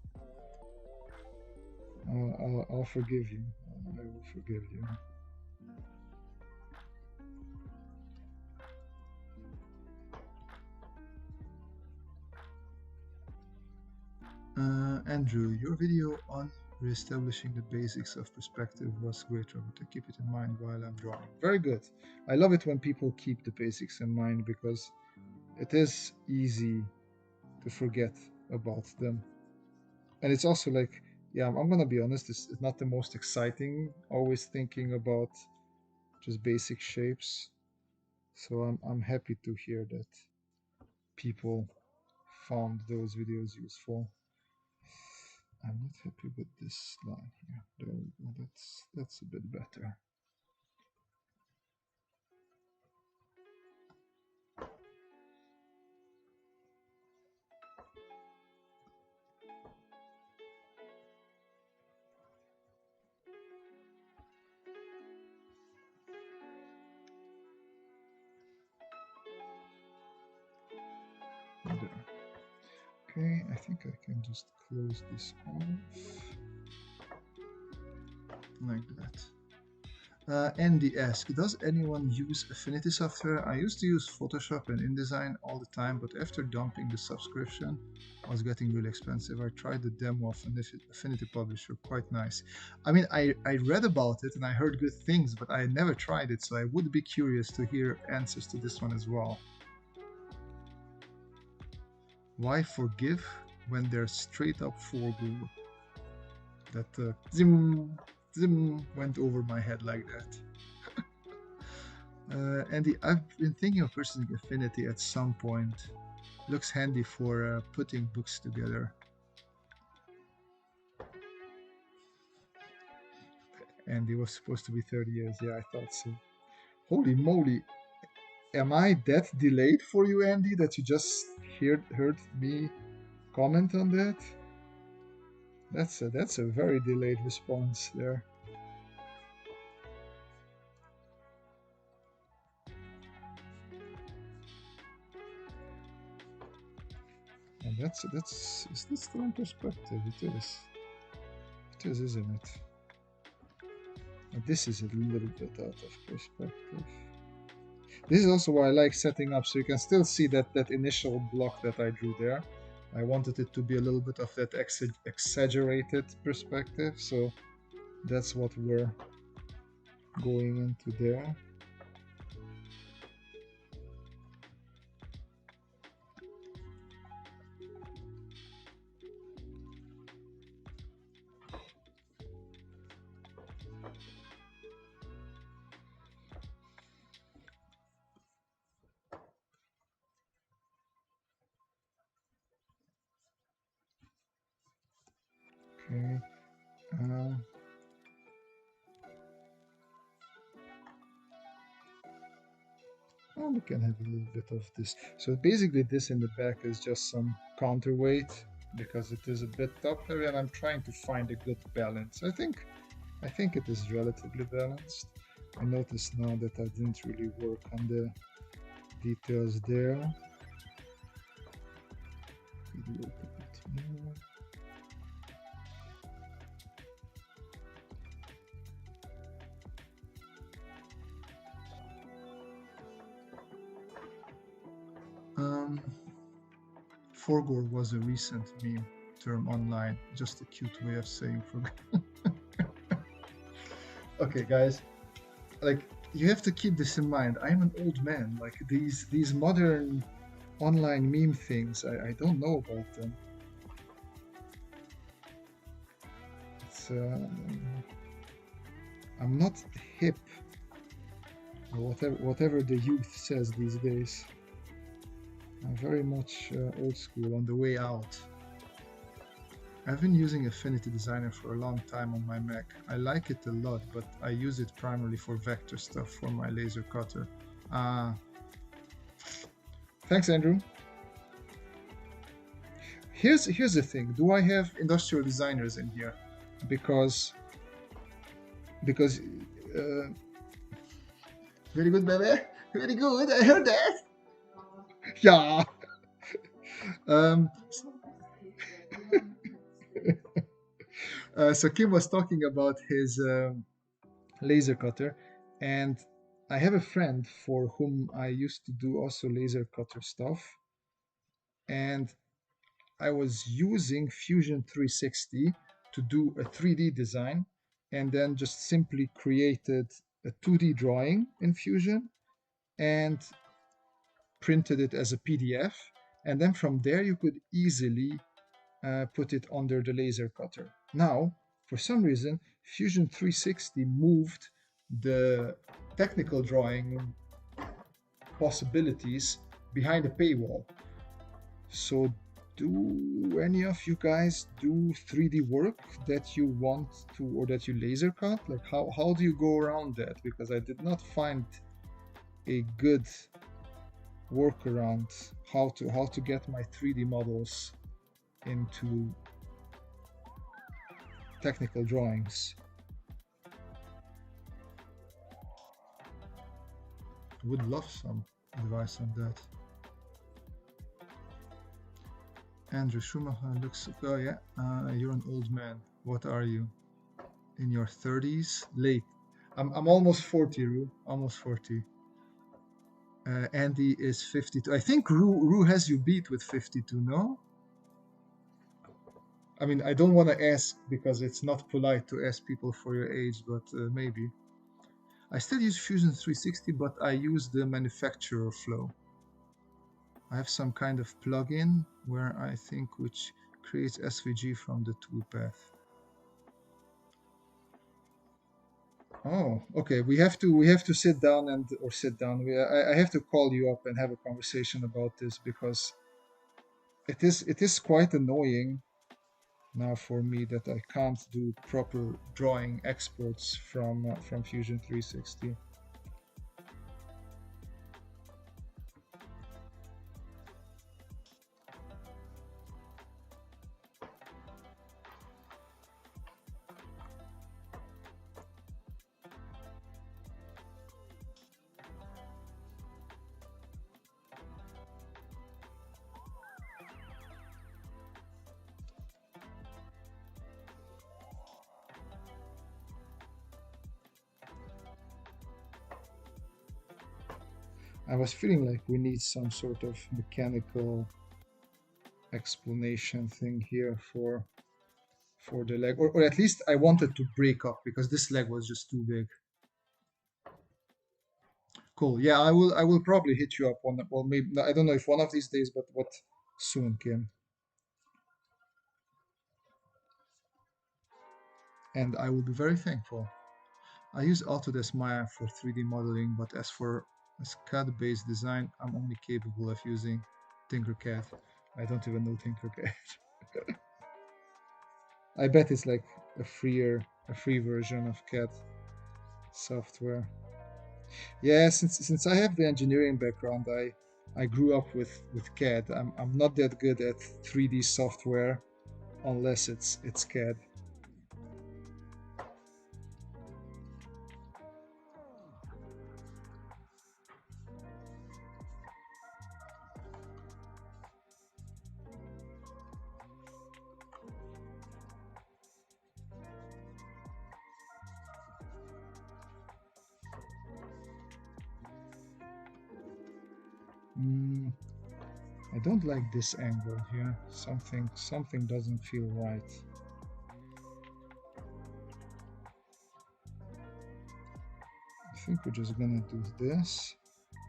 I'll forgive you. I will forgive you. Andrew, your video on reestablishing the basics of perspective was great, Robert. I keep it in mind while I'm drawing. Very good. I love it when people keep the basics in mind because it is easy to forget about them. And it's also like, yeah, I'm gonna be honest, it's not the most exciting, always thinking about just basic shapes. So I'm happy to hear that people found those videos useful. I'm not happy with this line here. There we go. That's a bit better. There. Okay, I think I can just close this off like that. Andy asks, does anyone use Affinity software? I used to use Photoshop and InDesign all the time, but after dumping the subscription, I was getting really expensive. I tried the demo of Affinity Publisher, quite nice. I mean, I read about it and I heard good things, but I never tried it, so I would be curious to hear answers to this one as well. Why forgive when they're straight up for good? That zim went over my head like that. Andy, I've been thinking of purchasing Affinity at some point. Looks handy for putting books together. Andy was supposed to be 30 years. Yeah, I thought so. Holy moly. Am I that delayed for you, Andy, that you just heard me comment on that? That's a very delayed response there. And is this still in perspective? It is. It is, isn't it? And this is a little bit out of perspective. This is also why I like setting up, so you can still see that initial block that I drew there. I wanted it to be a little bit of that exaggerated perspective, so that's what we're going into there. Okay. We can have a little bit of this. So basically this in the back is just some counterweight because it is a bit top heavy and I'm trying to find a good balance. I think it is relatively balanced. I noticed now that I didn't really work on the details there. A little bit more. Forgor was a recent meme term online, just a cute way of saying forgot. Okay, guys, like you have to keep this in mind. I'm an old man. Like these modern online meme things, I don't know about them. It's I'm not hip, or whatever the youth says these days. I'm very much old school, on the way out. I've been using Affinity Designer for a long time on my Mac. I like it a lot, but I use it primarily for vector stuff for my laser cutter. Thanks, Andrew. Here's the thing. Do I have industrial designers in here? Because very good, baby. Very good. I heard that. Yeah. So Kim was talking about his laser cutter, and I have a friend for whom I used to do also laser cutter stuff, and I was using Fusion 360 to do a 3D design, and then just simply created a 2D drawing in Fusion and printed it as a PDF, and then from there you could easily put it under the laser cutter. Now, for some reason, Fusion 360 moved the technical drawing possibilities behind a paywall. So do any of you guys do 3D work that you want to, or that you laser cut? Like how do you go around that? Because I did not find a good workaround how to get my 3D models into technical drawings. Would love some advice on that. Andrew Schumacher looks. Oh yeah, you're an old man. What are you? In your 30s? Late. I'm almost 40, Rue. Almost 40. Andy is 52. I think Rue has you beat with 52. No. I mean, I don't want to ask because it's not polite to ask people for your age, but maybe. I still use Fusion 360, but I use the manufacturer flow. I have some kind of plugin where I think which creates SVG from the toolpath. Oh, okay. We have to sit down sit down. I have to call you up and have a conversation about this because it is quite annoying now for me that I can't do proper drawing exports from Fusion 360. I was feeling like we need some sort of mechanical explanation thing here for the leg, or at least I wanted to break up because this leg was just too big. Cool. Yeah, I will probably hit you up on, well, maybe I don't know if one of these days, but what soon, Kim. And I will be very thankful. I use Autodesk Maya for 3D modeling, but as for CAD-based design, I'm only capable of using Tinkercad. I don't even know Tinkercad. I bet it's like a free version of CAD software. Yeah, since I have the engineering background, I grew up with CAD. I'm not that good at 3D software unless it's CAD. Mm, I don't like this angle here. Something doesn't feel right. I think we're just gonna do this,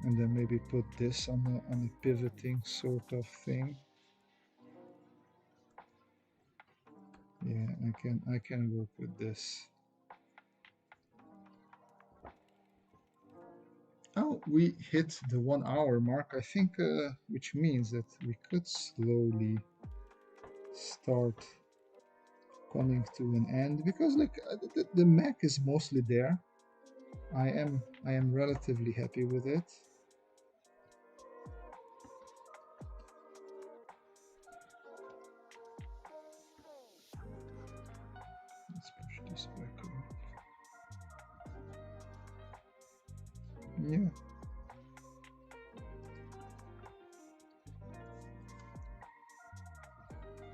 and then maybe put this on a pivoting sort of thing. Yeah, I can work with this. Oh, we hit the 1 hour mark, I think, which means that we could slowly start coming to an end, because like the Mac is mostly there. I am relatively happy with it. Let's push this back a bit. Yeah.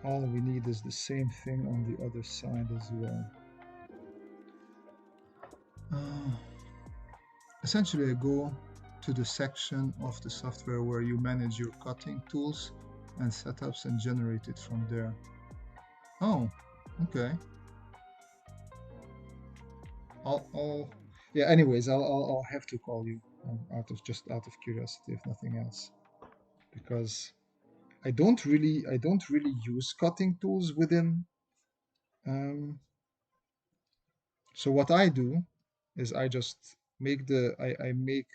All we need is the same thing on the other side as well. Essentially, I go to the section of the software where you manage your cutting tools and setups and generate it from there. Oh, okay. Yeah. Anyways, I'll have to call you out of curiosity, if nothing else, because I don't really use cutting tools within. So what I do is I just make I make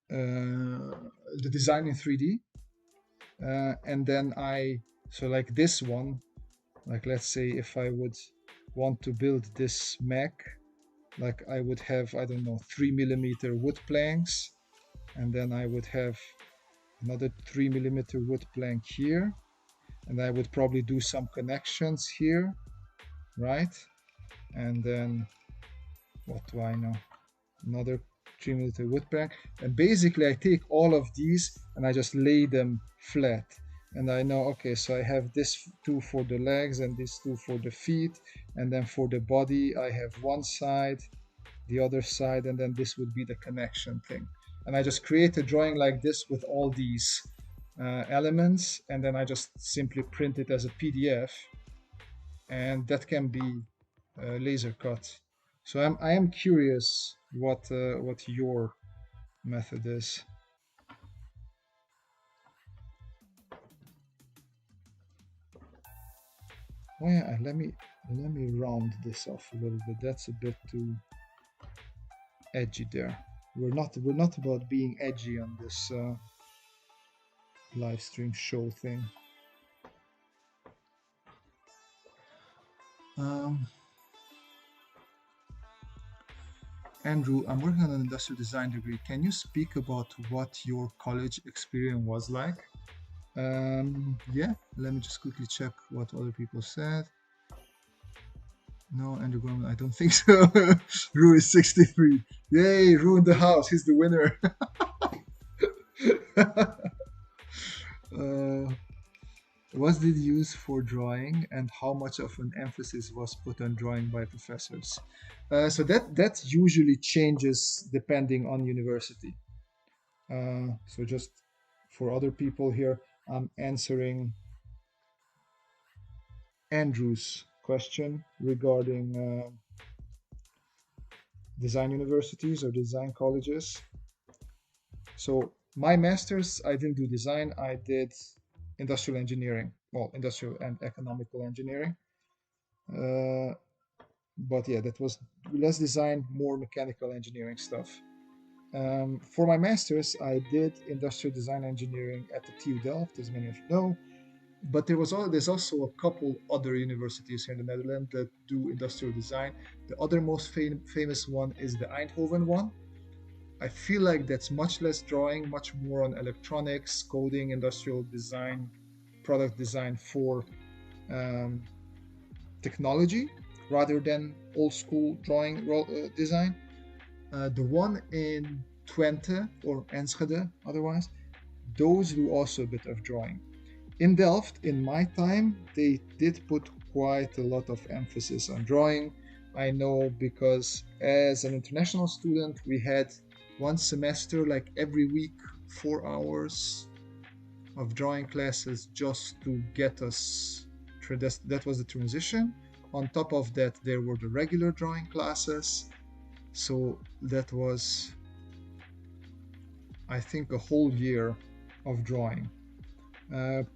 the design in 3D, and then so like this one, like let's say if I would want to build this Mac, like I would have, I don't know, 3mm wood planks, and then I would have another 3mm wood plank here, and I would probably do some connections here, right? And then what do I know? Another 3mm wood plank, and basically I take all of these and I just lay them flat, and I know, okay, so I have this two for the legs and this two for the feet, and then for the body I have one side, the other side, and then this would be the connection thing. And I just create a drawing like this with all these elements, and then I just simply print it as a PDF, and that can be laser cut. So I am curious what your method is. Oh yeah, let me round this off a little bit. That's a bit too edgy there. We're not about being edgy on this live stream show thing. Andrew, I'm working on an industrial design degree. Can you speak about what your college experience was like? Yeah, let me just quickly check what other people said. No, Andrew Gorman, I don't think so. Rue is 63. Yay, Rue in the house. He's the winner. What did you use for drawing, and how much of an emphasis was put on drawing by professors? So that usually changes depending on university. So just for other people here, I'm answering Andrew's question regarding design universities or design colleges. So my master's, I didn't do design, I did industrial engineering, well, industrial and economical engineering. But yeah, that was less design, more mechanical engineering stuff. For my master's, I did industrial design engineering at the TU Delft, as many of you know. But there's also a couple other universities here in the Netherlands that do industrial design. The other most famous one is the Eindhoven one. I feel like that's much less drawing, much more on electronics, coding, industrial design, product design for technology, rather than old school drawing design. The one in Twente, or Enschede otherwise, those do also a bit of drawing. In Delft, in my time, they did put quite a lot of emphasis on drawing. I know because as an international student, we had one semester, like every week 4 hours of drawing classes just to get us through this. That was the transition. On top of that, there were the regular drawing classes. So that was, I think, a whole year of drawing. And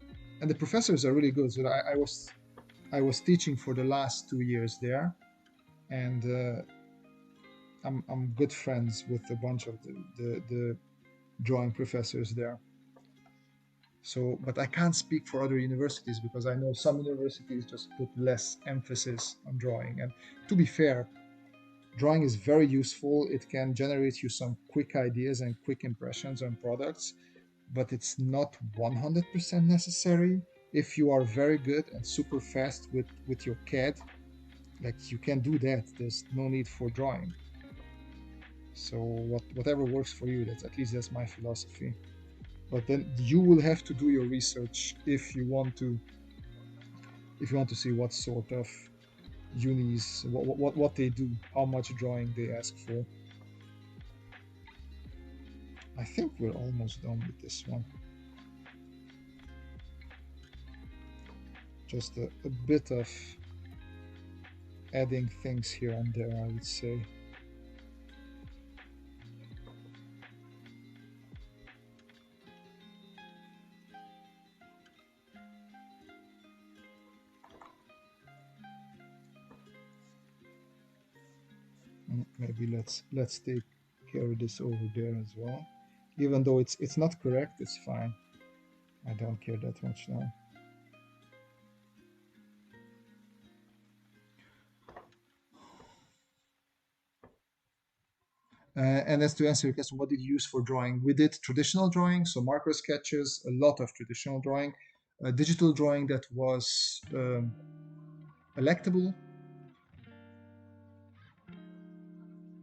the professors are really good. So I was teaching for the last 2 years there, and I'm good friends with a bunch of the drawing professors there. So, but I can't speak for other universities because I know some universities just put less emphasis on drawing. And to be fair, drawing is very useful. It can generate you some quick ideas and quick impressions on products, but it's not 100% necessary. If you are very good and super fast with your CAD, like you can do that. There's no need for drawing. So whatever works for you, that's my philosophy. But then you will have to do your research if you want to see what sort of unis, what they do, how much drawing they ask for. I think we're almost done with this one. Just a bit of adding things here and there, I would say. Maybe let's take carry this over there as well. Even though it's not correct, it's fine. I don't care that much now. And as to answer your question, what did you use for drawing? We did traditional drawing, so marker sketches, a lot of traditional drawing, digital drawing that was electable.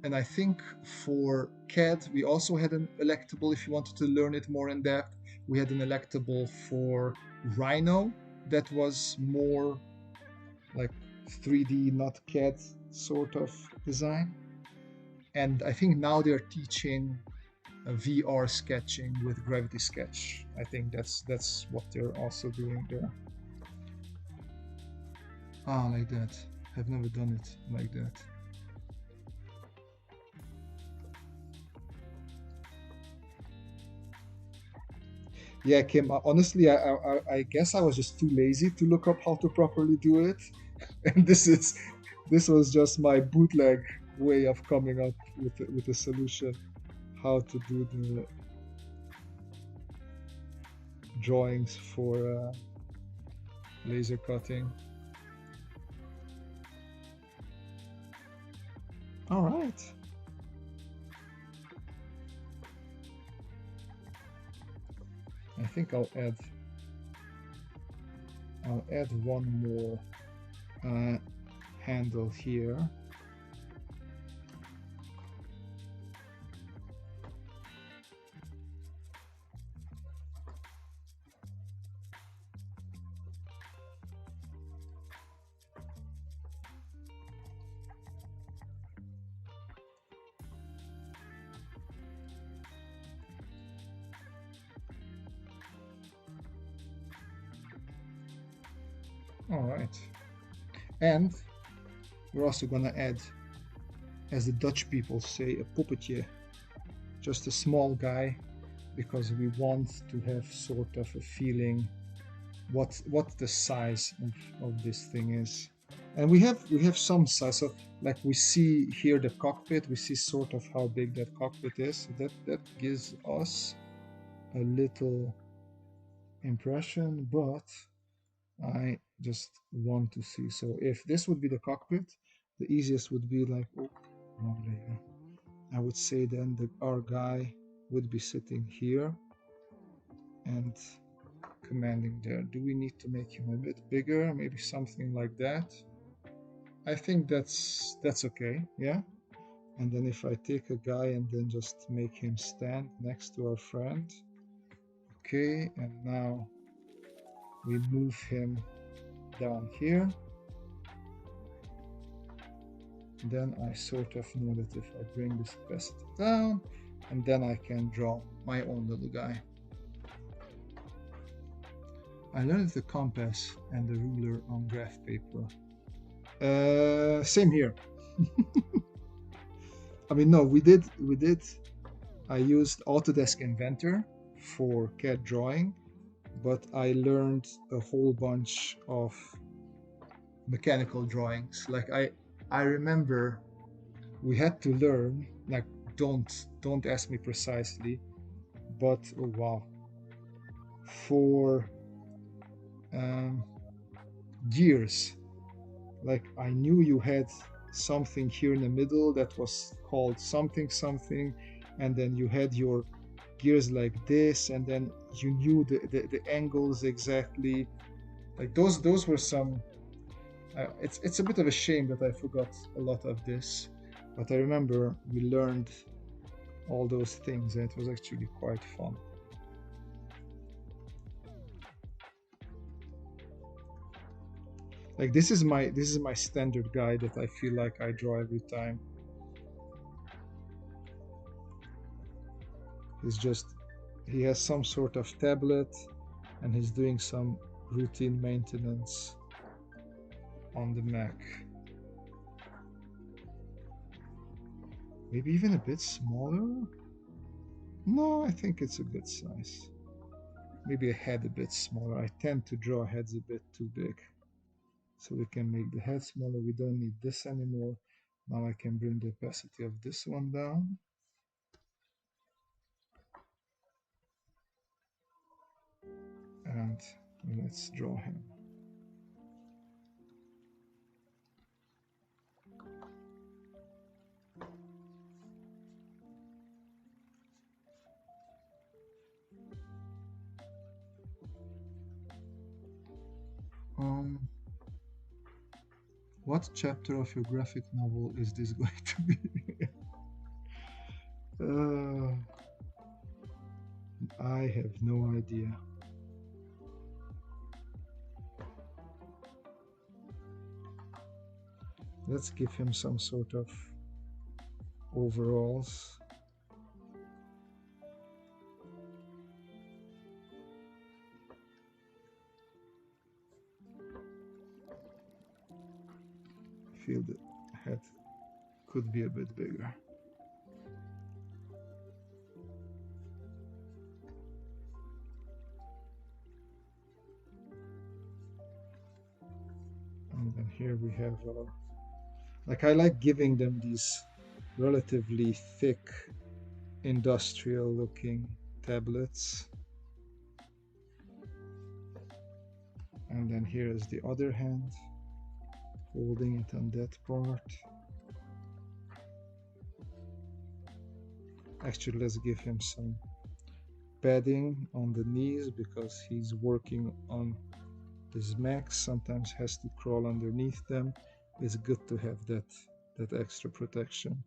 And I think for CAD, we also had an electable if you wanted to learn it more in depth. We had an electable for Rhino that was more like 3D, not CAD sort of design. And I think now they're teaching VR sketching with Gravity Sketch. I think that's what they're also doing there. Ah, like that. I've never done it like that. Yeah, Kim, honestly, I guess I was just too lazy to look up how to properly do it. And this was just my bootleg way of coming up with a solution how to do the drawings for laser cutting. All right. I think I'll add one more handle here. All right. And we're also gonna add, as the Dutch people say, a poppetje, just a small guy, because we want to have sort of a feeling what the size of this thing is. And we have some size, so like we see here the cockpit, we see sort of how big that cockpit is. That gives us a little impression, but I just want to see. So if this would be the cockpit, the easiest would be like, oh, wrong layer. I would say then that our guy would be sitting here and commanding there. Do we need to make him a bit bigger? Maybe something like that. I think that's okay, yeah. And then if I take a guy and then just make him stand next to our friend. Okay, and now we move him down here. Then I sort of know that if I bring this opacity down, and then I can draw my own little guy. I learned the compass and the ruler on graph paper. Same here. I mean, no, we did. I used Autodesk Inventor for CAD drawing, but I learned a whole bunch of mechanical drawings. Like I remember we had to learn, like, don't ask me precisely, but oh wow, for gears. Like, I knew you had something here in the middle that was called something something, and then you had your gears like this, and then you knew the angles exactly. Like those were some. It's a bit of a shame that I forgot a lot of this, but I remember we learned all those things, and it was actually quite fun. Like, this is my standard guy that I feel like I draw every time. He has some sort of tablet, and he's doing some routine maintenance on the Mac. Maybe even a bit smaller? No, I think it's a good size. Maybe a head a bit smaller. I tend to draw heads a bit too big. So we can make the head smaller. We don't need this anymore. Now I can bring the opacity of this one down. And let's draw him. What chapter of your graphic novel is this going to be? I have no idea. Let's give him some sort of overalls. I feel the head could be a bit bigger. And then here we have our, like, I like giving them these relatively thick industrial looking tablets. And then here is the other hand holding it on that part. Actually, let's give him some padding on the knees because he's working on this Mac, sometimes has to crawl underneath them. It's good to have that extra protection.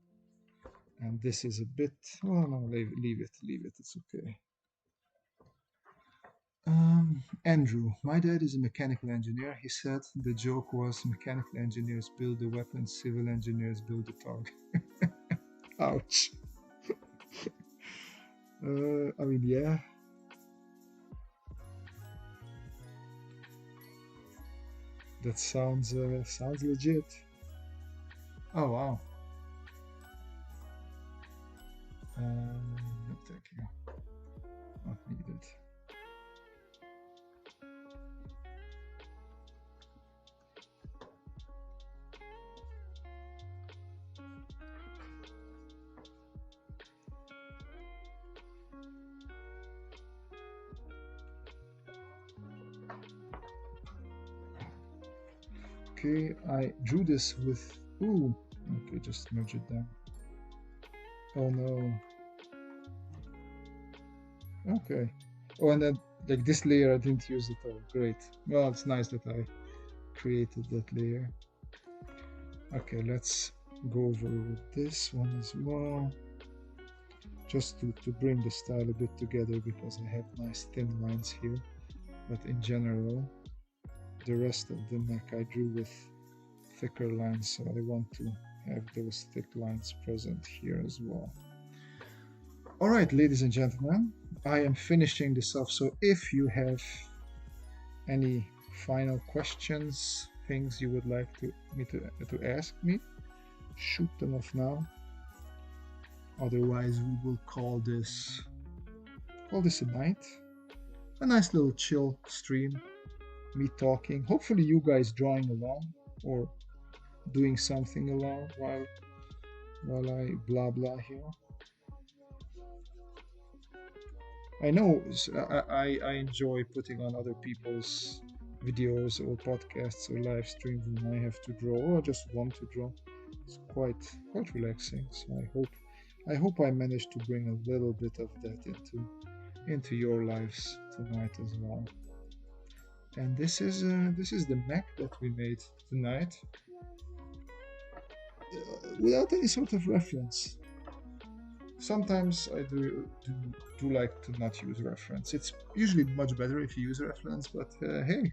And this is a bit, oh no, leave it, it's okay. Andrew, my dad is a mechanical engineer. He said the joke was mechanical engineers build the weapons, civil engineers build the target. Ouch. I mean, yeah. That sounds legit. Oh wow. Thank you. Not needed. Okay, I drew this with, ooh, okay, just merge it down. Oh no. Okay. Oh, and then, like, this layer I didn't use at all. Great. Well, it's nice that I created that layer. Okay, let's go over with this one as well. Just to bring the style a bit together because I have nice thin lines here. But in general, the rest of the neck I drew with thicker lines, so I want to have those thick lines present here as well. All right, ladies and gentlemen, I am finishing this off. So if you have any final questions, things you would like to ask me, shoot them off now. Otherwise, we will call this a night. A nice little chill stream, me talking. Hopefully, you guys drawing along or doing something along while I blah blah here. I know I enjoy putting on other people's videos or podcasts or live streams when I have to draw or just want to draw. It's quite relaxing. So I hope I managed to bring a little bit of that into your lives tonight as well. And this is the mech that we made tonight without any sort of reference. Sometimes I do like to not use reference. It's usually much better if you use reference, but hey.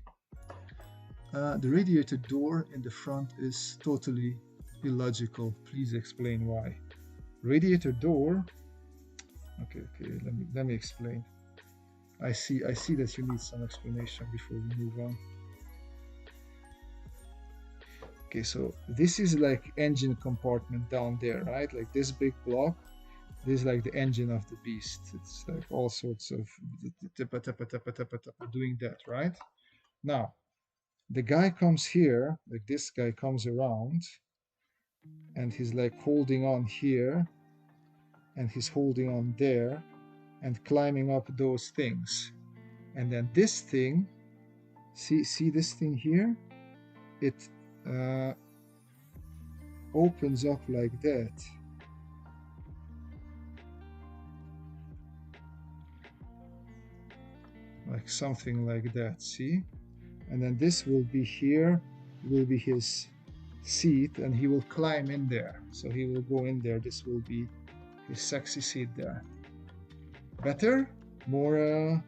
The radiator door in the front is totally illogical. Please explain why. Radiator door. Okay. Let me explain. I see that you need some explanation before we move on. Okay, so this is like engine compartment down there, right? Like this big block. This is like the engine of the beast. It's like all sorts of doing that, right? Now, the guy comes here, like this guy comes around, and he's like holding on here, and he's holding on there, and climbing up those things. And then this thing, see this thing here? It opens up like that. Like something like that, see? And then this will be here, will be his seat, and he will climb in there. So he will go in there. This will be his sexy seat there. Better? More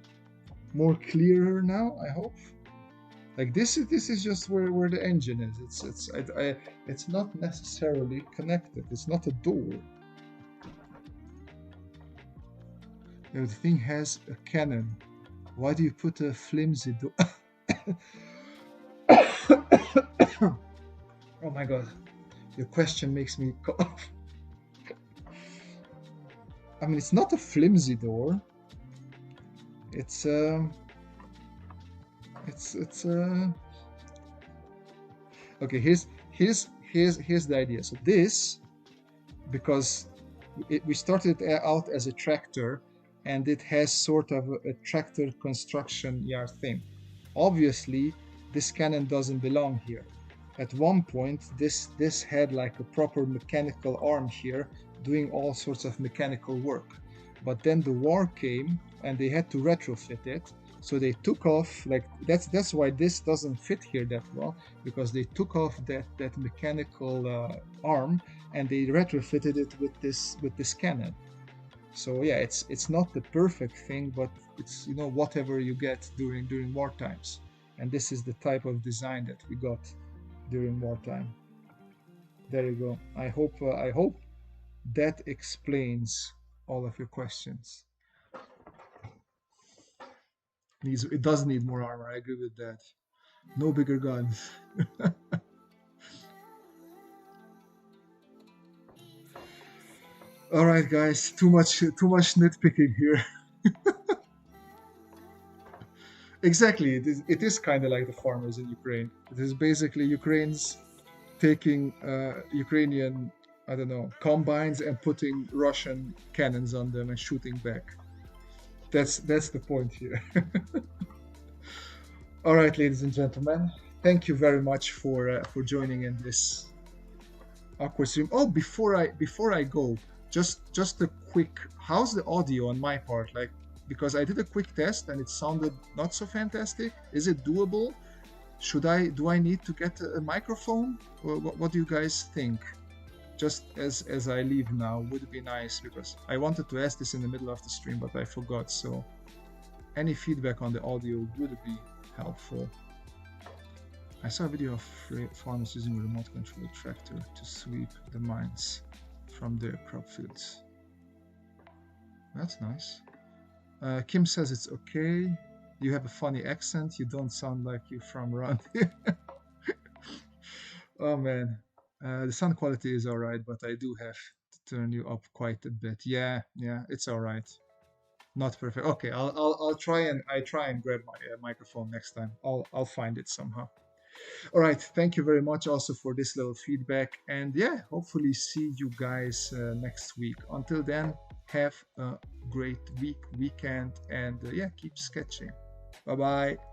clearer now, I hope. Like this is just where the engine is. It's not necessarily connected. It's not a door. The thing has a cannon. Why do you put a flimsy door? Oh my god, your question makes me cough. I mean, it's not a flimsy door. It's okay. Here's the idea. So this, because we started out as a tractor, and it has sort of a tractor construction yard thing. Obviously, this cannon doesn't belong here. At one point, this had like a proper mechanical arm here, doing all sorts of mechanical work. But then the war came, and they had to retrofit it. So they took off, like that's why this doesn't fit here that well, because they took off that mechanical arm, and they retrofitted it with this cannon. So yeah, it's not the perfect thing, but it's, you know, whatever you get during war times. And this is the type of design that we got during wartime. There you go. I hope that explains all of your questions. It does need more armor. I agree with that. No bigger guns. All right, guys. Too much nitpicking here. Exactly. It is kind of like the farmers in Ukraine. It is basically Ukraine's taking Ukrainian, I don't know, combines and putting Russian cannons on them and shooting back. That's the point here. All right, ladies and gentlemen, thank you very much for joining in this awkward stream. Oh, before I go, just a quick, how's the audio on my part? Like, because I did a quick test and it sounded not so fantastic. Is it doable? Do I need to get a microphone? Or what do you guys think? Just as I leave now, would be nice, because I wanted to ask this in the middle of the stream, but I forgot. So any feedback on the audio would be helpful. I saw a video of farmers using a remote control tractor to sweep the mines from their crop fields. That's nice. Kim says it's okay. You have a funny accent. You don't sound like you're from around here. Oh man, the sound quality is all right, but I do have to turn you up quite a bit. Yeah, yeah, it's all right. Not perfect. Okay, I'll try and grab my microphone next time. I'll find it somehow. All right, thank you very much also for this little feedback, and yeah, hopefully see you guys next week. Until then, have a great weekend, and yeah, keep sketching. Bye bye.